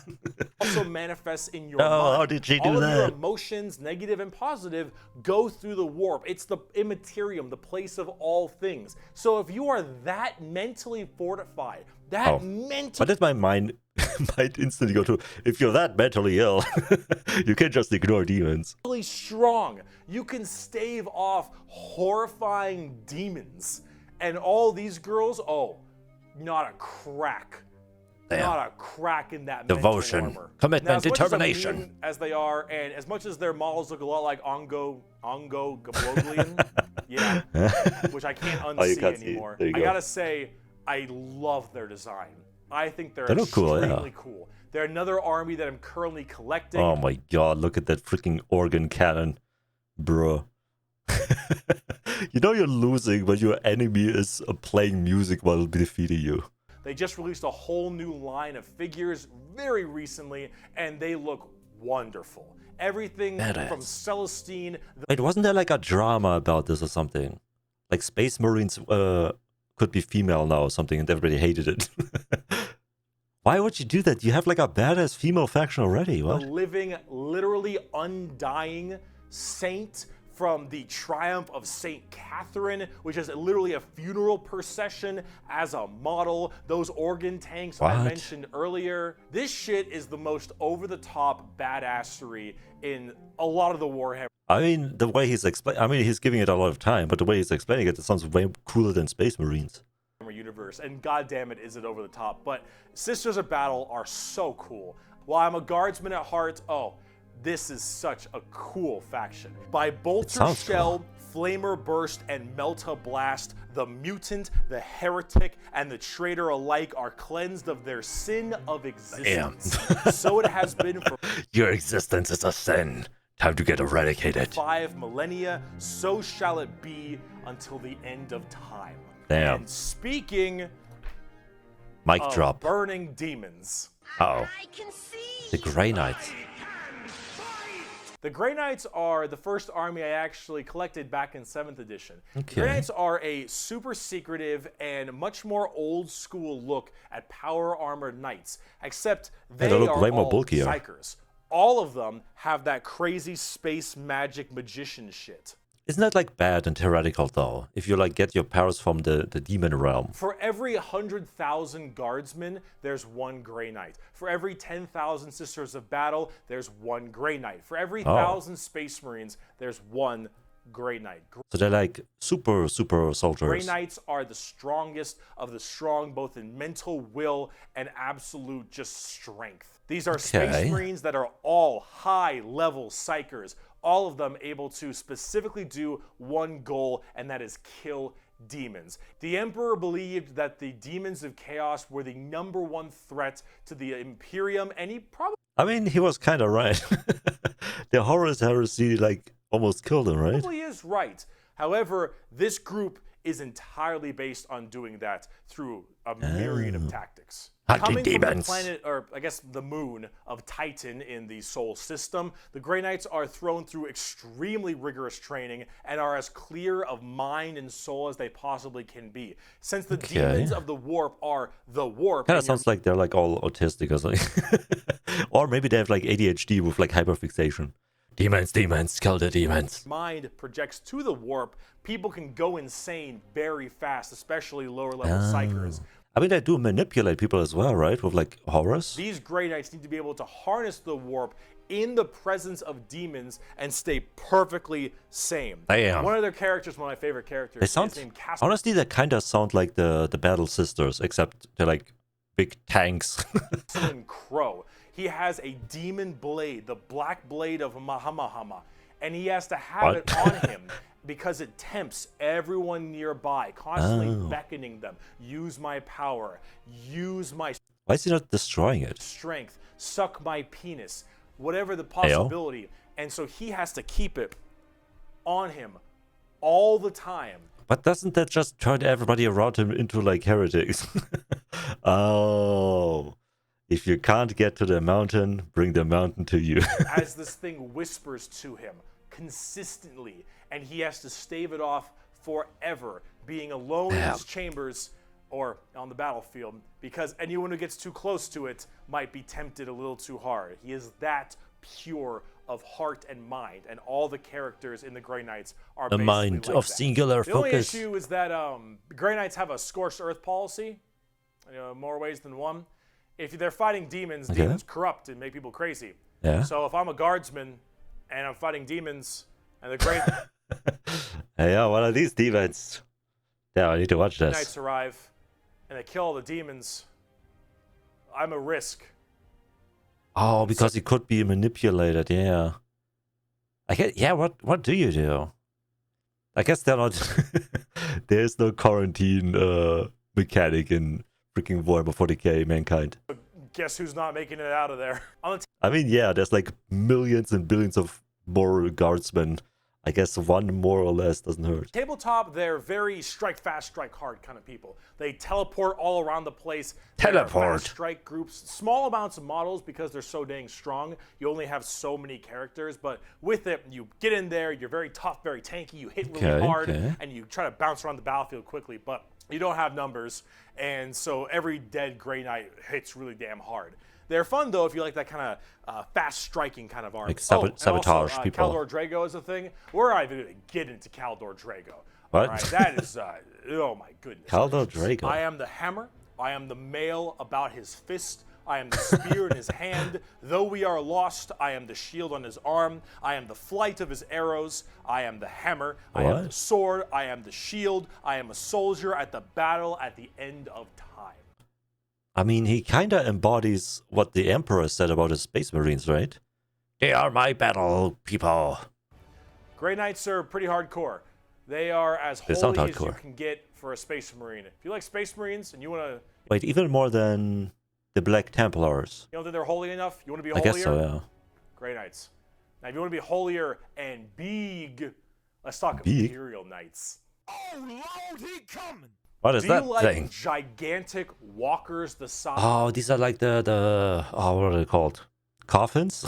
also manifests in your No, mind. how did she do All of that? your emotions, negative and positive, go through the warp. It's the Imperium, the place of all things. So if you are that mentally fortified, that mentally... But did my mind might instantly go to, if you're that mentally ill, you can't just ignore demons. really strong, you can stave off horrifying demons. And all these girls, not a crack. Damn. Not a crack in that Devotion, mental armor. commitment, Now, as much as I'm determination. mean as they are, and as much as their models look a lot like Ongo Gabloglian, yeah, which I can't unsee can't see it. anymore. There you I go. gotta say, I love their design. I think they're They look cool, extremely yeah. cool. They're another army that I'm currently collecting. Oh my god, look at that freaking organ cannon. Bruh. You know you're losing when your enemy is playing music while defeating you. They just released a whole new line of figures very recently, and they look wonderful. Everything Badass. from Celestine. Wait, wasn't there like a drama about this or something? Like Space Marines could be female now or something and everybody hated it. Why would you do that? You have like a badass female faction already. The What? living, literally undying saint from the triumph of Saint Catherine, which is literally a funeral procession as a model. Those organ tanks I What? mentioned earlier. This shit is the most over-the-top badassery in a lot of the Warhammer I mean, the way he's he's giving it a lot of time, but the way he's explaining it sounds way cooler than Space Marines. universe, and goddamn it, is it over the top. But Sisters of Battle are so cool. While I'm a guardsman at heart, this is such a cool faction. By Bolter Shell, Flamer Burst, and Melta Blast, the mutant, the heretic, and the traitor alike are cleansed of their sin of existence. So it has been for Your existence is a sin. Time to get eradicated. 5 millennia, so shall it be until the end of time. Damn. And speaking Mic of drop. burning demons, Oh. The Grey Knights. the Grey Knights are the first army I actually collected back in 7th edition. Okay. Grey Knights are a super secretive and much more old school look at power armored knights, except they look are way more all bulkier. psychers. All of them have that crazy space magic magician shit. Isn't that like bad and heretical though? If you like get your powers from the demon realm. For every 100,000 guardsmen, there's one Grey Knight. For every 10,000 Sisters of Battle, there's one Grey Knight. For every 1,000 Space Marines, there's one Grey Knight. So they're like super soldiers. Grey Knights are the strongest of the strong, both in mental will and absolute just strength. These are Space Marines that are all high-level psychers, all of them able to specifically do one goal, and that is kill demons. The Emperor believed that the demons of chaos were the #1 threat to the Imperium, and he probably he was kind of right. The Horus heresy like almost killed him, right? is right. However, this group is entirely based on doing that through a myriad of tactics. Hunting Coming from the demons. planet, or I guess the moon of Titan in the Sol system, the Grey Knights are thrown through extremely rigorous training and are as clear of mind and soul as they possibly can be. Since the demons of the warp are the warp, Kind of sounds like they're like all autistic or something. Or maybe they have like ADHD with like hyperfixation. Demons, kill the demons. mind projects to the warp, people can go insane very fast, especially lower level psychers. They do manipulate people as well, right? With like Horus. These Grey Knights need to be able to harness the warp in the presence of demons and stay perfectly sane. Damn. One of their characters, one of my favorite characters, They sound is named Casper. honestly, they kind of sound like the Battle Sisters, except they're like big tanks. Crow. He has a demon blade, the black blade of Mahamahama, and he has to have it on him because it tempts everyone nearby, constantly beckoning them. Use my power. Use my... Why is he not destroying it? Strength, suck my penis, whatever the possibility. And so he has to keep it on him all the time. But doesn't that just turn everybody around him into like heretics? Oh, if you can't get to the mountain, bring the mountain to you. As this thing whispers to him consistently, and he has to stave it off forever, being alone in his chambers or on the battlefield, because anyone who gets too close to it might be tempted a little too hard. He is that pure of heart and mind, and all the characters in the Grey Knights are a mind like of that. singular the focus. The only issue is that Grey Knights have a scorched earth policy, more ways than one. If they're fighting demons, demons corrupt and make people crazy. Yeah. So if I'm a guardsman and I'm fighting demons, and the Grey yeah, what are these demons? Yeah, I need to watch this. Knights arrive and they kill all the demons, I'm a risk. Oh, because he could be manipulated, yeah. I guess, yeah, what do you do? I guess they're not... There's no quarantine mechanic in freaking Warhammer 40k Mankind. Guess who's not making it out of there? I mean, yeah, there's like millions and billions of more guardsmen. I guess one more or less doesn't hurt. Tabletop, they're very strike fast, strike hard kind of people. They teleport all around the place. Teleport. Fast strike groups, small amounts of models because they're so dang strong. You only have so many characters, but with it, you get in there, you're very tough, very tanky, you hit really hard, and you try to bounce around the battlefield quickly, but you don't have numbers, and so every dead Grey Knight hits really damn hard. They're fun, though, if you like that kind of fast-striking kind of army. Like sabotage people. Caldor Drago is a thing. We're not even going to get into Caldor Drago. What? All right, that is, oh my goodness. Caldor Drago. I am the hammer. I am the mail about his fist. I am the spear in his hand. Though we are lost, I am the shield on his arm. I am the flight of his arrows. I am the hammer. I am the sword. I am the shield. I am a soldier at the battle at the end of time. I mean, he kind of embodies what the Emperor said about his Space Marines, right? They are my battle people. Grey Knights are pretty hardcore. They are as holy as you can get for a Space Marine. If you like Space Marines and you want to... Wait, even more than the Black Templars. You don't think they're holy enough? You want to be holier? I guess so, yeah. Grey Knights. Now, if you want to be holier and big, let's talk Imperial Knights. Oh, Lord, he coming! What is that thing? Gigantic walkers the size? Oh, these are like the what are they called? Coffins?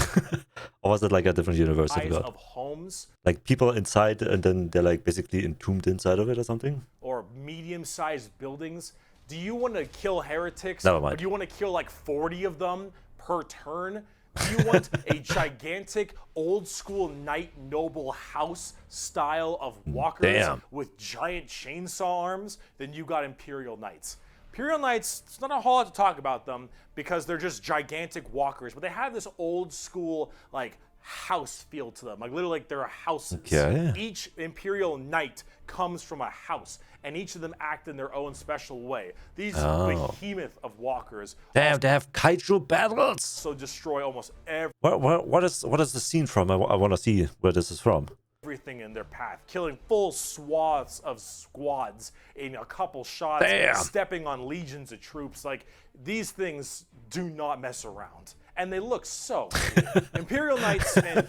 Or was it like a different universe? Size of homes? Like people inside and then they're like basically entombed inside of it or something? Or medium-sized buildings? Do you want to kill heretics? Never mind. Or do you want to kill like 40 of them per turn? Do you want a gigantic, old-school knight noble house style of walkers with giant chainsaw arms? Then you got Imperial Knights. Imperial Knights, it's not a whole lot to talk about them because they're just gigantic walkers, but they have this old-school, like, house feel to them. Like, literally, like they're houses. Okay. Each Imperial Knight comes from a house, and each of them act in their own special way. These behemoth of walkers. Damn, they have kaiju battles. So destroy almost every. What is the scene from? I want to see where this is from. Everything in their path, killing full swaths of squads in a couple shots, stepping on legions of troops. Like, these things do not mess around. And they look so cool. Imperial Knights and...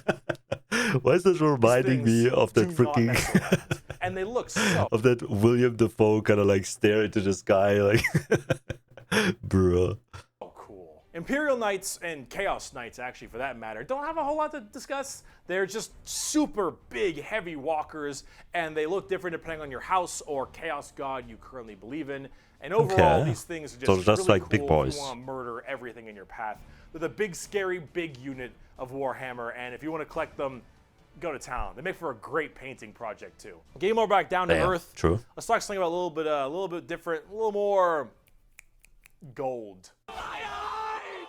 Why is this reminding me of that freaking... And they look so... Of that William Dafoe kind of like stare into the sky like... Bruh. Oh, cool. Imperial Knights and Chaos Knights, actually, for that matter, don't have a whole lot to discuss. They're just super big, heavy walkers, and they look different depending on your house or Chaos God you currently believe in. And overall, these things are just really like cool big boys. if you want to murder everything in your path. They're the big, scary, big unit of Warhammer, and if you want to collect them, go to town. They make for a great painting project, too. Getting more back down to earth. True. Let's talk something about a little bit different, a little more gold.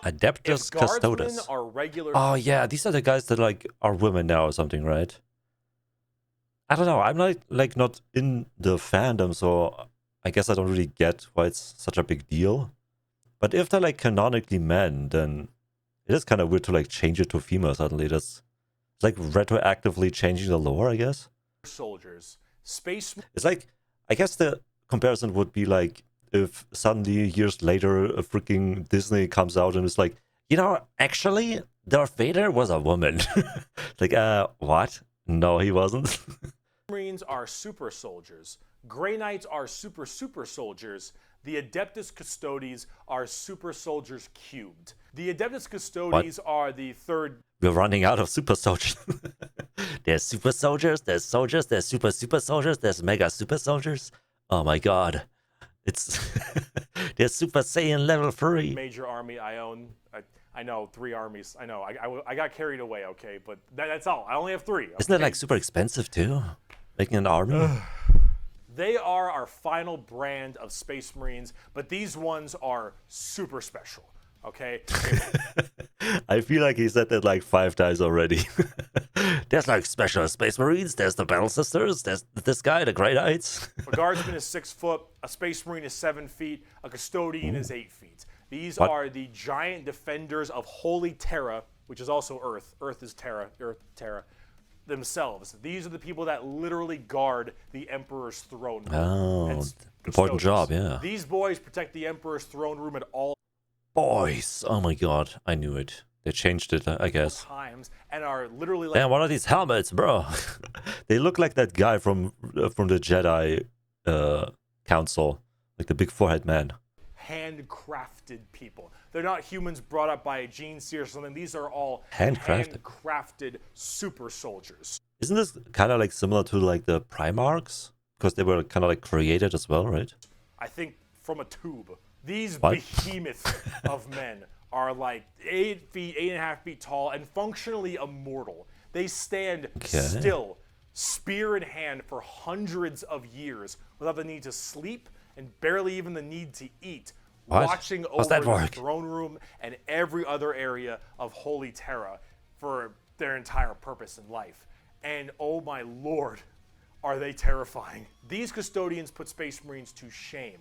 Adeptus Custodes. Are regular. Oh yeah, these are the guys that like are women now or something, right? I don't know. I'm like not in the fandom, so I guess I don't really get why it's such a big deal. But if they're like canonically men, then it is kind of weird to like change it to female suddenly. That's like retroactively changing the lore, I guess. Soldiers, space. It's like, I guess the comparison would be like if suddenly years later a freaking Disney comes out and is like, you know, actually Darth Vader was a woman. Like, what? No, he wasn't. Marines are super soldiers. Grey Knights are super soldiers. The Adeptus Custodes are super soldiers cubed. The Adeptus Custodes are the third. We're running out of super soldiers. There's super soldiers, there's super soldiers, there's mega super soldiers. Oh my god. It's there's Super Saiyan level 3. Major army I own. I know 3 armies. I know. I got carried away, okay, but that's all. I only have 3. Okay? Isn't it like super expensive too? Making an army? They are our final brand of Space Marines, but these ones are super special, okay? I feel like he said that like 5 times already. There's like special Space Marines, there's the Battle Sisters, there's this guy, the Grey Knights. A Guardsman is 6 foot, a Space Marine is 7 feet, a Custodian is 8 feet. These are the giant defenders of Holy Terra, which is also Earth. Earth is Terra, themselves. These are the people that literally guard the Emperor's throne room. Oh, important job, yeah. These boys protect the Emperor's throne room at all boys. Oh my god, I knew it. They changed it, I guess. Times and are literally like. Damn, what are these helmets, bro? They look like that guy from the Jedi Council, like the big forehead man. Handcrafted people. They're not humans brought up by a gene seer or something. These are all handcrafted super soldiers. Isn't this kind of like similar to like the Primarchs? Because they were kind of like created as well, right? I think from a tube. These behemoths of men are like 8 feet, 8.5 feet tall, and functionally immortal. They stand still, spear in hand, for hundreds of years without the need to sleep and barely even the need to eat. Watching over the throne room and every other area of Holy Terra for their entire purpose in life. And oh my lord, are they terrifying. These Custodians put Space Marines to shame.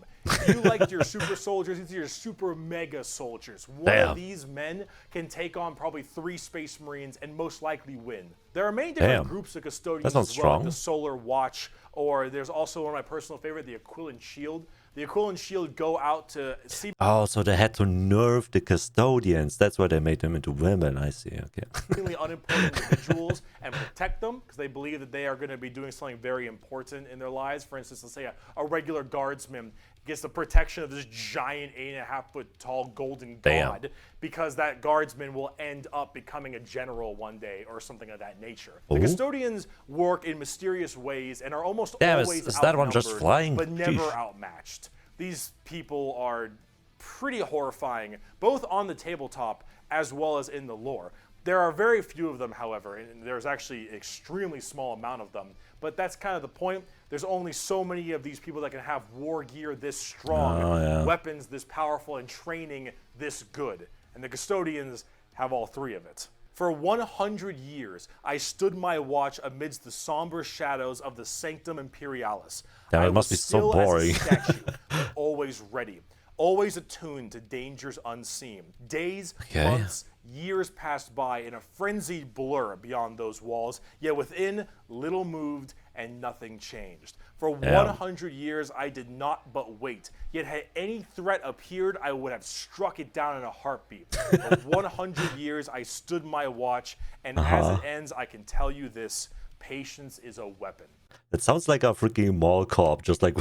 You liked your super soldiers, these are your super mega soldiers. One of these men can take on probably 3 Space Marines and most likely win. There are many different groups of Custodians as well, like the Solar Watch, or there's also one of my personal favorite, the Aquilan Shield. The Aquilan Shield go out to see. Oh, so they had to nerf the Custodians. That's why they made them into women. I see. Okay. Really unimportant individuals and protect them because they believe that they are going to be doing something very important in their lives. For instance, let's say a regular guardsman gets the protection of this giant 8.5 foot tall golden god because that guardsman will end up becoming a general one day or something of that nature. The Custodians work in mysterious ways and are almost always is that one just flying? But never outmatched. These people are pretty horrifying, both on the tabletop as well as in the lore. There are very few of them, however, and there's actually an extremely small amount of them. But that's kind of the point. There's only so many of these people that can have war gear this strong, weapons this powerful, and training this good. And the Custodians have all 3 of it. For 100 years, I stood my watch amidst the somber shadows of the Sanctum Imperialis. Damn, it must be so boring. As a statue, but always ready, always attuned to dangers unseen. Days, months, years passed by in a frenzied blur beyond those walls, yet within, little moved and nothing changed. For 100 years, I did not but wait. Yet had any threat appeared, I would have struck it down in a heartbeat. For 100 years, I stood my watch, and as it ends, I can tell you this: patience is a weapon. It sounds like a freaking mall cop, just like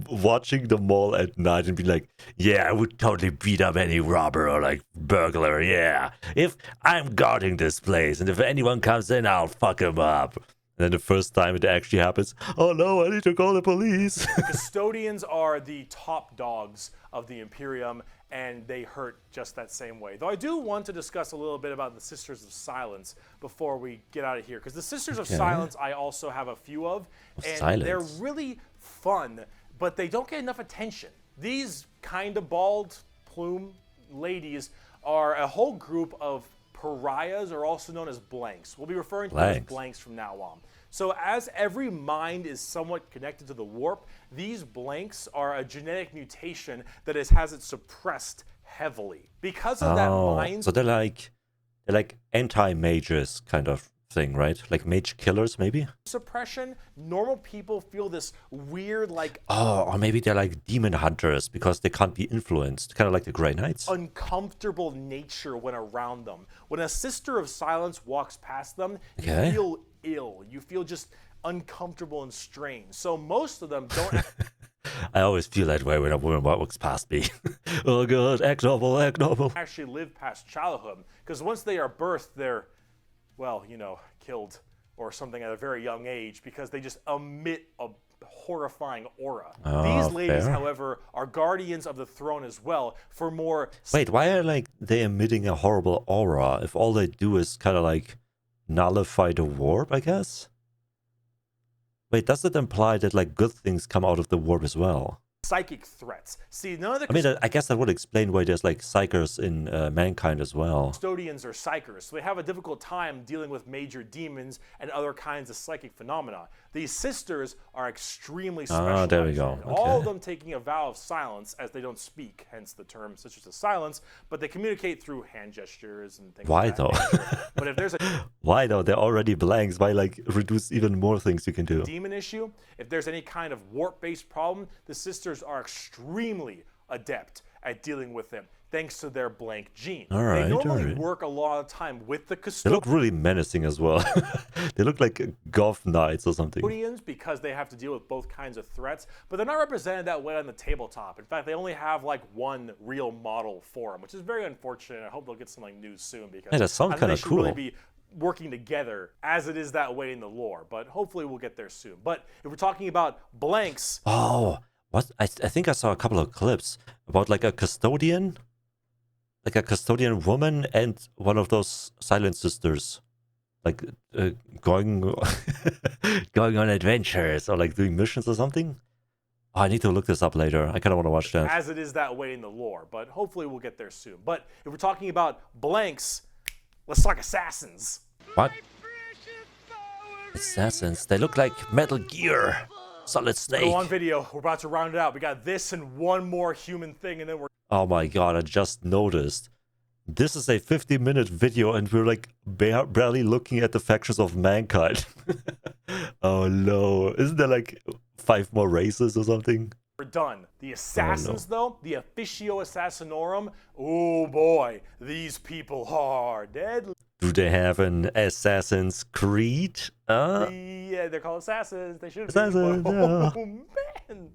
watching the mall at night and be like, yeah, I would totally beat up any robber or like burglar, yeah. If I'm guarding this place and if anyone comes in, I'll fuck him up. And then the first time it actually happens, oh no, I need to call the police. The Custodians are the top dogs of the Imperium, and they hurt just that same way. Though I do want to discuss a little bit about the Sisters of Silence before we get out of here, because the Sisters of Silence I also have a few of, and they're really fun, but they don't get enough attention. These kind of bald plume ladies are a whole group of pariahs, or also known as blanks. We'll be referring to them as blanks from now on. So as every mind is somewhat connected to the warp, these blanks are a genetic mutation that has it suppressed heavily. Because of that mind... So they're like anti-mages kind of thing, right? Like mage killers, maybe? Suppression, normal people feel this weird, like... Oh, or maybe they're like demon hunters because they can't be influenced. Kind of like the Grey Knights. Uncomfortable nature when around them. When a Sister of Silence walks past them, you Okay. feel ill. You feel just uncomfortable and strange. So most of them don't... I always feel that way when a woman walks past me. Oh god, act noble, act noble. actually live past childhood, because once they are birthed, they're, well, you know, killed or something at a very young age because they just emit a horrifying aura. These ladies, fair. however, are guardians of the throne as well for more... Wait, why are like they emitting a horrible aura if all they do is kind of like nullify the warp, I guess? Wait, does it imply that like good things come out of the warp as well? psychic threats. See, none of the I mean, I guess that would explain why there's like psychers in mankind as well. custodians are psychers, so they have a difficult time dealing with major demons and other kinds of psychic phenomena. These sisters are extremely specialized. There we go. All of Okay. them taking a vow of silence as they don't speak, hence the term Sisters of Silence, but they communicate through hand gestures and things Why like that though? nature. But if there's a Why though? They're already blanks. Why like reduce even more things you can do? demon issue, if there's any kind of warp-based problem, the sisters are extremely adept at dealing with them, thanks to their blank gene. Alright, they normally alright. work a lot of time with the They look really menacing as well. They look like goth knights or something. custodians because they have to deal with both kinds of threats, but they're not represented that way on the tabletop. In fact, they only have like one real model for them, which is very unfortunate. I hope they'll get something new soon because Hey, that sounds I think kinda they should really cool. be working together as it is that way in the lore, but hopefully we'll get there soon. But if we're talking about blanks, Oh, what? I think I saw a couple of clips about like a custodian woman and one of those silent sisters, like going going on adventures or like doing missions or something. Oh, I need to look this up later. I kind of want to watch that. as it is that way in the lore, but hopefully we'll get there soon. But if we're talking about blanks, let's talk assassins. What? Assassins. They look like Metal Gear. Solid Snake. Go on video. We're about to round it out. We got this and one more human thing, and then we're Oh my god, I just noticed. This is a 50-minute video and we're like barely looking at the factions of mankind. Oh no. Isn't there like 5 more races or something? done. The assassins, though, the Officio Assassinorum, oh boy, these people are deadly. Do they have an Assassin's Creed? Yeah, they're called assassins. They should be. Assassins, But, yeah. oh man,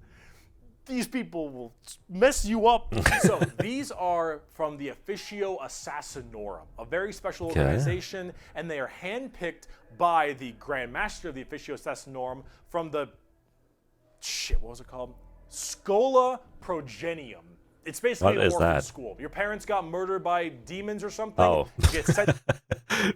these people will mess you up. So these are from the Officio Assassinorum, a very special organization, and they are handpicked by the Grand Master of the Officio Assassinorum from the what was it called? Scola Progenium. It's basically What an is orphan that? school. Your parents got murdered by demons or something. Oh. You get sent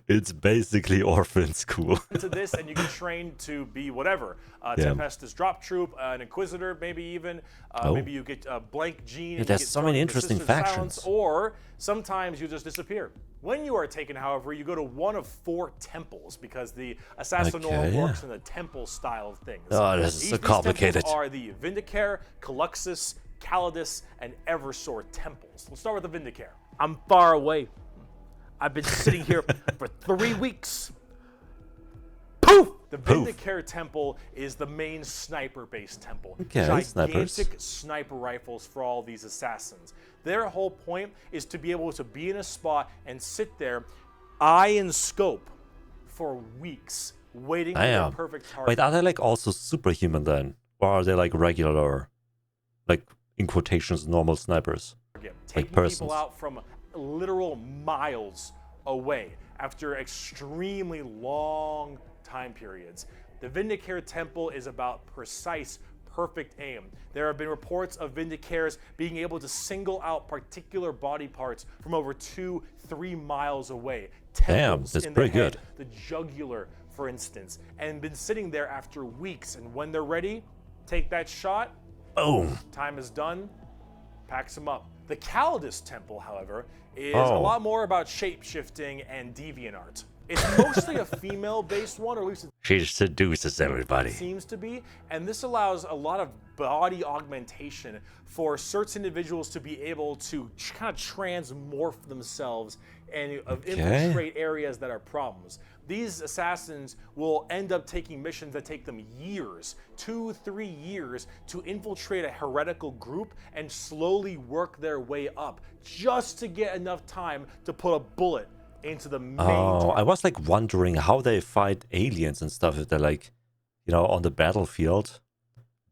It's basically orphan school. to this, and you get trained to be whatever. Yeah. Tempestus drop troop, an inquisitor, maybe even. Maybe you get a blank gene. and there's you get so thrown many into interesting Sisters of Silence, factions. or sometimes you just disappear. When you are taken, however, you go to one of 4 temples because the Assassinorum Okay. works in the temple style of things. Oh, this is so These complicated. temples are the Vindicare, Caluxus, Calidus, and Eversor temples. Let's start with the Vindicare. I'm far away. I've been sitting here for 3 weeks. Poof! The Poof. Vindicare temple is the main sniper-based temple. Okay, Gigantic snipers. sniper rifles for all these assassins. Their whole point is to be able to be in a spot and sit there, eye and scope, for weeks, waiting for the Damn. perfect target. Wait, are they like also superhuman then? Or are they like regular, like in quotations, normal snipers? Taking persons. people out from literal miles away after extremely long time periods. The Vindicare Temple is about precise, perfect aim. There have been reports of Vindicares being able to single out particular body parts from over 2-3 miles away. Temples that's in pretty the head, good. the jugular, for instance, and been sitting there after weeks. And when they're ready, take that shot. Boom. Time is done. Packs them up. The Calidus Temple, however, is a Oh. lot more about shape-shifting and deviant art. It's mostly a female-based one, or at least it She seduces everybody. seems to be, and this allows a lot of body augmentation for certain individuals to be able to kind of transmorph themselves and infiltrate areas that are problems. These assassins will end up taking missions that take them years, 2-3 years, to infiltrate a heretical group and slowly work their way up, just to get enough time to put a bullet into the main target. I was like wondering how they fight aliens and stuff if they're like, you know, on the battlefield.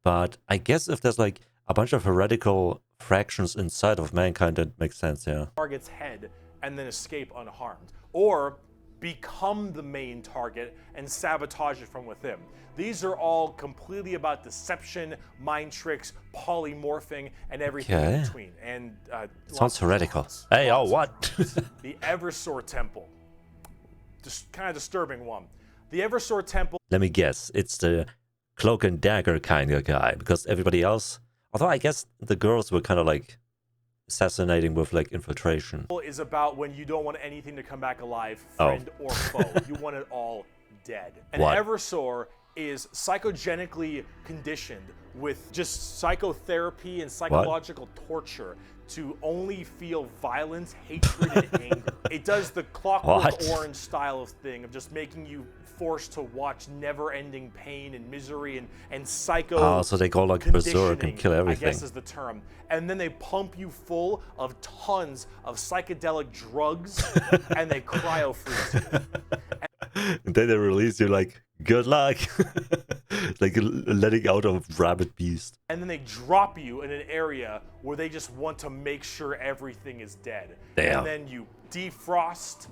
But I guess if there's like a bunch of heretical fractions inside of mankind, that makes sense, yeah. Target's head and then escape unharmed. Or become the main target and sabotage it from within. These are all completely about deception, mind tricks, polymorphing, and everything in between. And sounds heretical. Hey, oh, what? The Eversor Temple. Just kind of disturbing one. The Eversor Temple. Let me guess. It's the cloak and dagger kind of guy, because everybody else, although I guess the girls were kind of like assassinating with like infiltration. Is about when you don't want anything to come back alive, friend or foe. You want it all dead. And Eversor is psychogenically conditioned with just psychotherapy and psychological torture to only feel violence, hatred, and anger. It does the Clockwork Orange style of thing of just making you forced to watch never-ending pain and misery and psycho. So they go like berserk and kill everything. I guess is the term. And then they pump you full of tons of psychedelic drugs, and they cryo-freeze you. And then they release you like, good luck. Like letting out a rabid beast. And then they drop you in an area where they just want to make sure everything is dead. Damn. And then you defrost,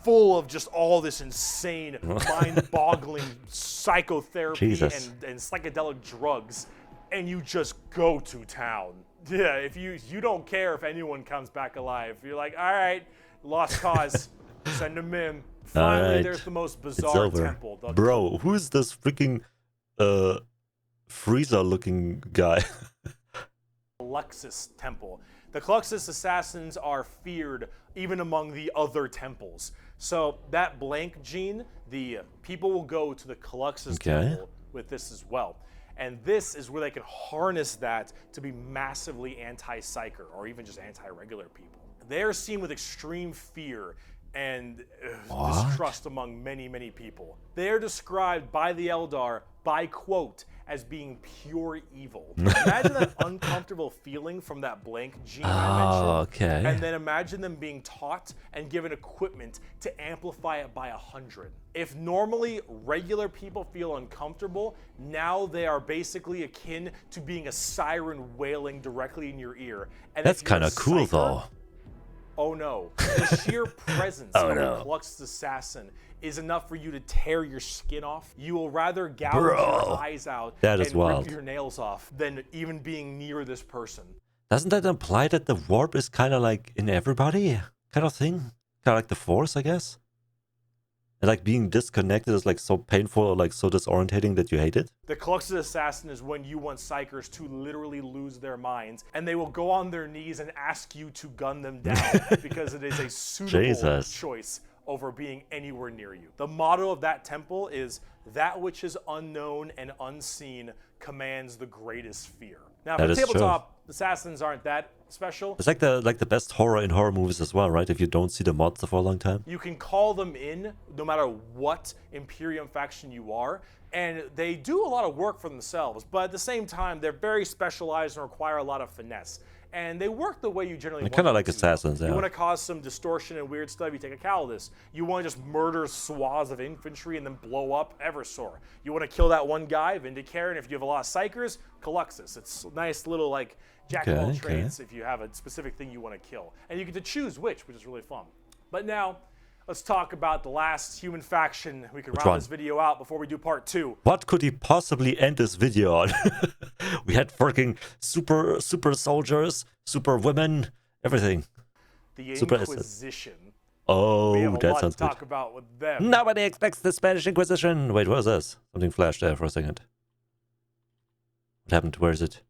full of just all this insane, mind-boggling psychotherapy and psychedelic drugs, and you just go to town. Yeah, if you don't care if anyone comes back alive. You're like, all right, lost cause, send them in. Finally, there's the most bizarre temple. Bro, who's this freaking Freezer-looking guy? Calyxus Temple. The Calyxus assassins are feared even among the other temples. So that blank gene, the people will go to the Calyxus Temple with this as well. And this is where they can harness that to be massively anti-psyker or even just anti-regular people. They are seen with extreme fear and distrust among many, many people. They are described by the Eldar by quote as being pure evil. Imagine that uncomfortable feeling from that blank gene I mentioned. And then imagine them being taught and given equipment to amplify it by 100. If normally regular people feel uncomfortable, now they are basically akin to being a siren wailing directly in your ear. And that's kind of cool though. Oh no, the sheer presence of a Calyxus assassin is enough for you to tear your skin off. You will rather gouge your eyes out and rip your nails off than even being near this person. Doesn't that imply that the warp is kind of like in everybody kind of thing? Kind of like the Force, I guess? And like being disconnected is like so painful or like so disorientating that you hate it? The Calyxus assassin is when you want psychers to literally lose their minds, and they will go on their knees and ask you to gun them down because it is a suitable choice over being anywhere near you. The motto of that temple is, that which is unknown and unseen commands the greatest fear. Now, for tabletop, assassins aren't that special. It's like the best horror in horror movies as well, right? If you don't see the monster for a long time. You can call them in no matter what Imperium faction you are, and they do a lot of work for themselves, but at the same time, they're very specialized and require a lot of finesse. And they work the way you generally want. Kind of like assassins, You want to cause some distortion and weird stuff, you take a Calidus. You want to just murder swaths of infantry and then blow up Eversor. You want to kill that one guy, Vindicare, and if you have a lot of Psychers, Calyxus. It's nice little like jack of all trades if you have a specific thing you want to kill. And you get to choose which is really fun. But now, let's talk about the last human faction. We can round this video out before we do part 2. What could he possibly end this video on? We had freaking super soldiers, super women, everything. The Inquisition. Oh, we have that sounds good. Talk about with them. Nobody expects the Spanish Inquisition. Wait, what was this? Something flashed there for a second. What happened? Where is it?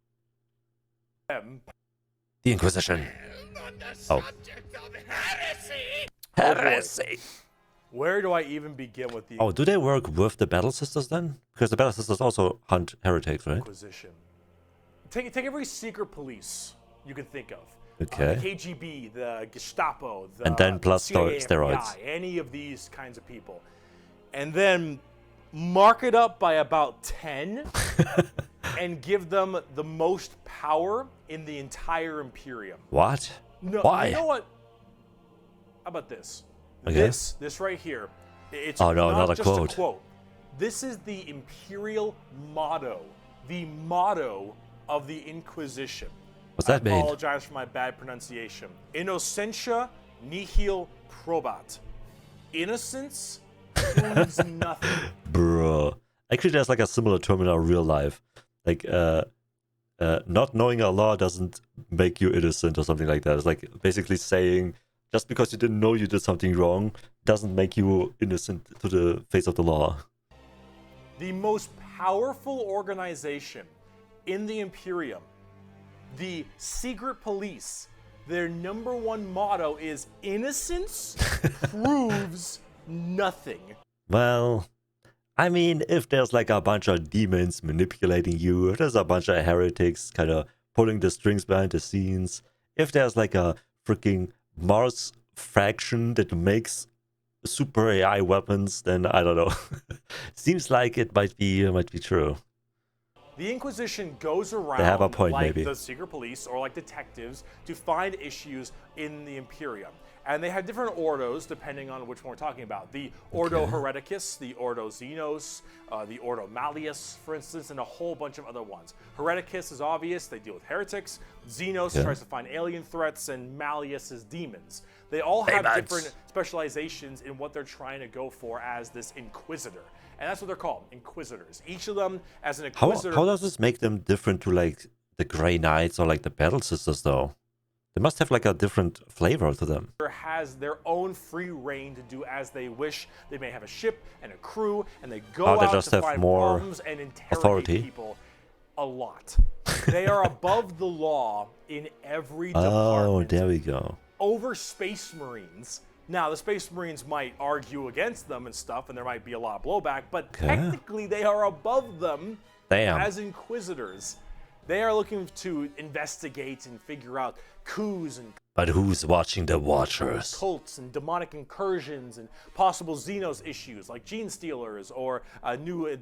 The Inquisition. Oh. Heresy. Where do I even begin with the do they work with the Battle Sisters then? Because the Battle Sisters also hunt heretics, right? Inquisition. Take every secret police you can think of. Okay. The KGB, the Gestapo, the and then plus CIA, steroids. FBI, any of these kinds of people. and then mark it up by about 10 and give them the most power in the entire Imperium. What? No, Why? You know what? How about this? Okay. This right here. It's oh no, not not a just quote. a quote. This is the Imperial motto. The motto of the Inquisition. What's that mean? I apologize for my bad pronunciation. Innocentia nihil probat. Innocence proves nothing. Bro. Actually, there's like a similar term in our real life. Like, not knowing a law doesn't make you innocent or something like that. It's like basically saying just because you didn't know you did something wrong doesn't make you innocent to the face of the law. The most powerful organization in the Imperium, the secret police, their number one motto is innocence proves nothing. Well, I mean, if there's like a bunch of demons manipulating you, if there's a bunch of heretics kind of pulling the strings behind the scenes, if there's like a freaking Mars faction that makes super AI weapons, then I don't know. Seems like it might be true. The Inquisition goes around They have a point, like maybe. the secret police or like detectives to find issues in the Imperium. And they have different ordos depending on which one we're talking about. The Ordo Hereticus, the Ordo Xenos, the Ordo Malleus, for instance, and a whole bunch of other ones. Hereticus is obvious, they deal with heretics. Xenos tries to find alien threats, and Malleus is demons. They all have different specializations in what they're trying to go for as this Inquisitor. And that's what they're called, Inquisitors. Each of them as an Inquisitor. How does this make them different to like the Grey Knights or like the Battle Sisters though? They must have like a different flavor to them. Has their own free reign to do as they wish. They may have a ship and a crew, and they go they out just to have find more problems and interrogate authority. people a lot. They are above the law in every Oh, department. there we go. Over Space Marines. Now, the Space Marines might argue against them and stuff, and there might be a lot of blowback, but technically they are above them as Inquisitors. They are looking to investigate and figure out coups and But who's watching the Watchers? cults and demonic incursions and possible Xenos issues like gene stealers or a new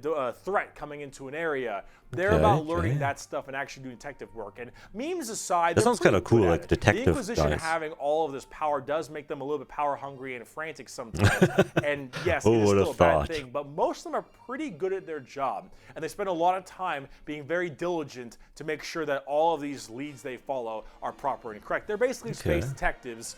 threat coming into an area. They're about learning that stuff and actually doing detective work. And memes aside, that sounds kind of cool, like detective The Inquisition guys. having all of this power does make them a little bit power hungry and frantic sometimes. And yes, it is would still have a bad thought? thing, but most of them are pretty good at their job. And they spend a lot of time being very diligent to make sure that all of these leads they follow are proper and correct. They're basically space detectives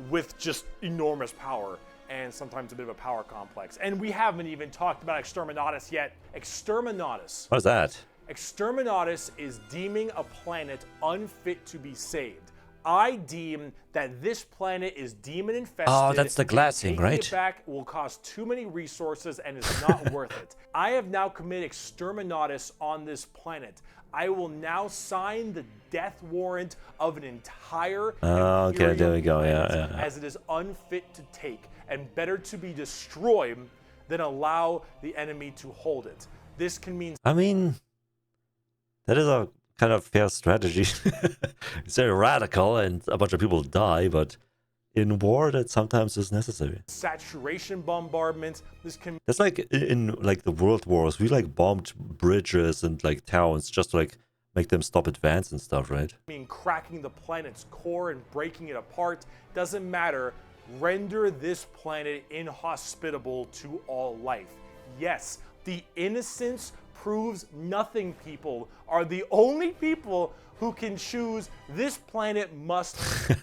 with just enormous power and sometimes a bit of a power complex. And we haven't even talked about Exterminatus yet. Exterminatus. What is that? Exterminatus is deeming a planet unfit to be saved. I deem that this planet is demon infested. Oh, that's the glass thing, Taking right? it back will cost too many resources and is not worth it. I have now committed Exterminatus on this planet. I will now sign the death warrant of an entire okay, there we go. planet as it is unfit to take and better to be destroyed than allow the enemy to hold it. This can mean... I mean, that is a kind of fair strategy. It's very radical and a bunch of people die, but in war that sometimes is necessary. Saturation bombardment. This can... That's like in like the world wars, we like bombed bridges and like towns just to like make them stop advance and stuff, right? mean cracking the planet's core and breaking it apart. Doesn't matter. Render this planet inhospitable to all life. Yes, the innocence proves nothing people are the only people who can choose this planet must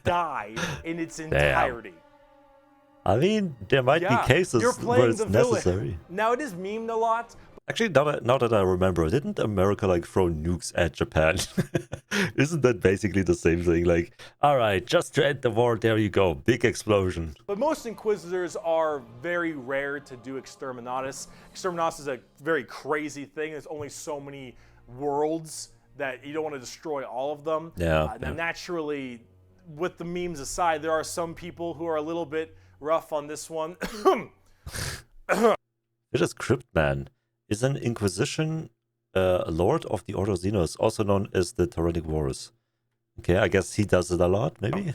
die in its entirety. I mean, there might be cases where it's necessary. Now, it is memed a lot. Actually, now that I remember, didn't America like throw nukes at Japan? Isn't that basically the same thing? Like, all right, just to end the war, there you go, big explosion. But most Inquisitors are very rare to do Exterminatus. Exterminatus is a very crazy thing. There's only so many worlds that you don't want to destroy all of them. Now, naturally, with the memes aside, there are some people who are a little bit rough on this one. Vicious Cryptman is an Inquisition Lord of the Order of Xenos, also known as the Tyrannic Wars. Okay, I guess he does it a lot, maybe?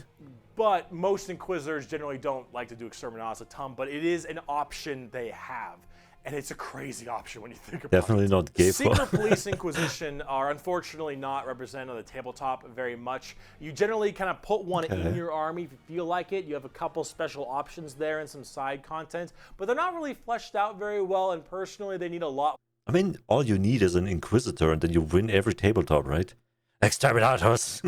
But most Inquisitors generally don't like to do Exterminatus a ton, but it is an option they have. and it's a crazy option when you think about Definitely it. not gay. Secret Police Inquisition are unfortunately not represented on the tabletop very much. You generally kind of put one in your army if you feel like it. You have a couple special options there and some side content, but they're not really fleshed out very well, and personally they need a lot. I mean, all you need is an Inquisitor and then you win every tabletop, right? Exterminatus!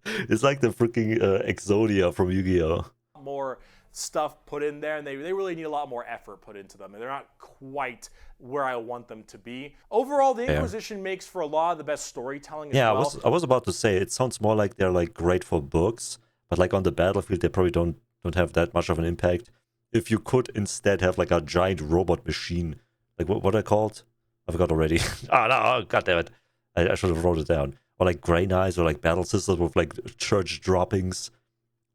It's like the freaking Exodia from Yu-Gi-Oh! More stuff put in there, and they really need a lot more effort put into them, and they're not quite where I want them to be. Overall, the Inquisition makes for a lot of the best storytelling as well. I was about to say, it sounds more like they're like great for books, but like on the battlefield they probably don't have that much of an impact. If you could instead have like a giant robot machine, like what are they called? I forgot already. No, god damn it. I should have wrote it down. Or like Grey Knights, or like battle systems with like church droppings.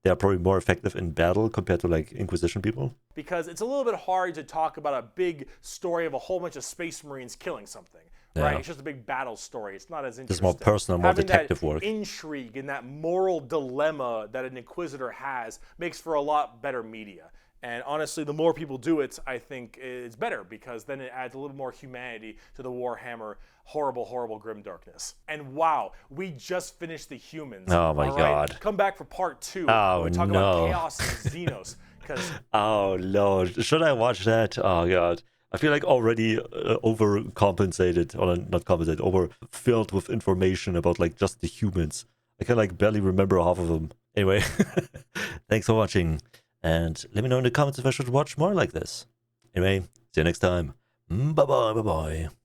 They are probably more effective in battle compared to like Inquisition people. Because it's a little bit hard to talk about a big story of a whole bunch of Space Marines killing something, right? It's just a big battle story. It's not as interesting. It's more personal, more detective work. Intrigue and that moral dilemma that an Inquisitor has makes for a lot better media. And honestly, the more people do it, I think it's better, because then it adds a little more humanity to the Warhammer horrible, horrible grim darkness. And wow, we just finished the humans. Oh my god. Come back for part 2. Oh We're talking about Chaos and Xenos. Oh lord, should I watch that? Oh god. I feel like already overcompensated, or not compensated, overfilled with information about like just the humans. I can like barely remember half of them. Anyway, thanks for watching. And let me know in the comments if I should watch more like this. Anyway, see you next time. Bye-bye, bye-bye.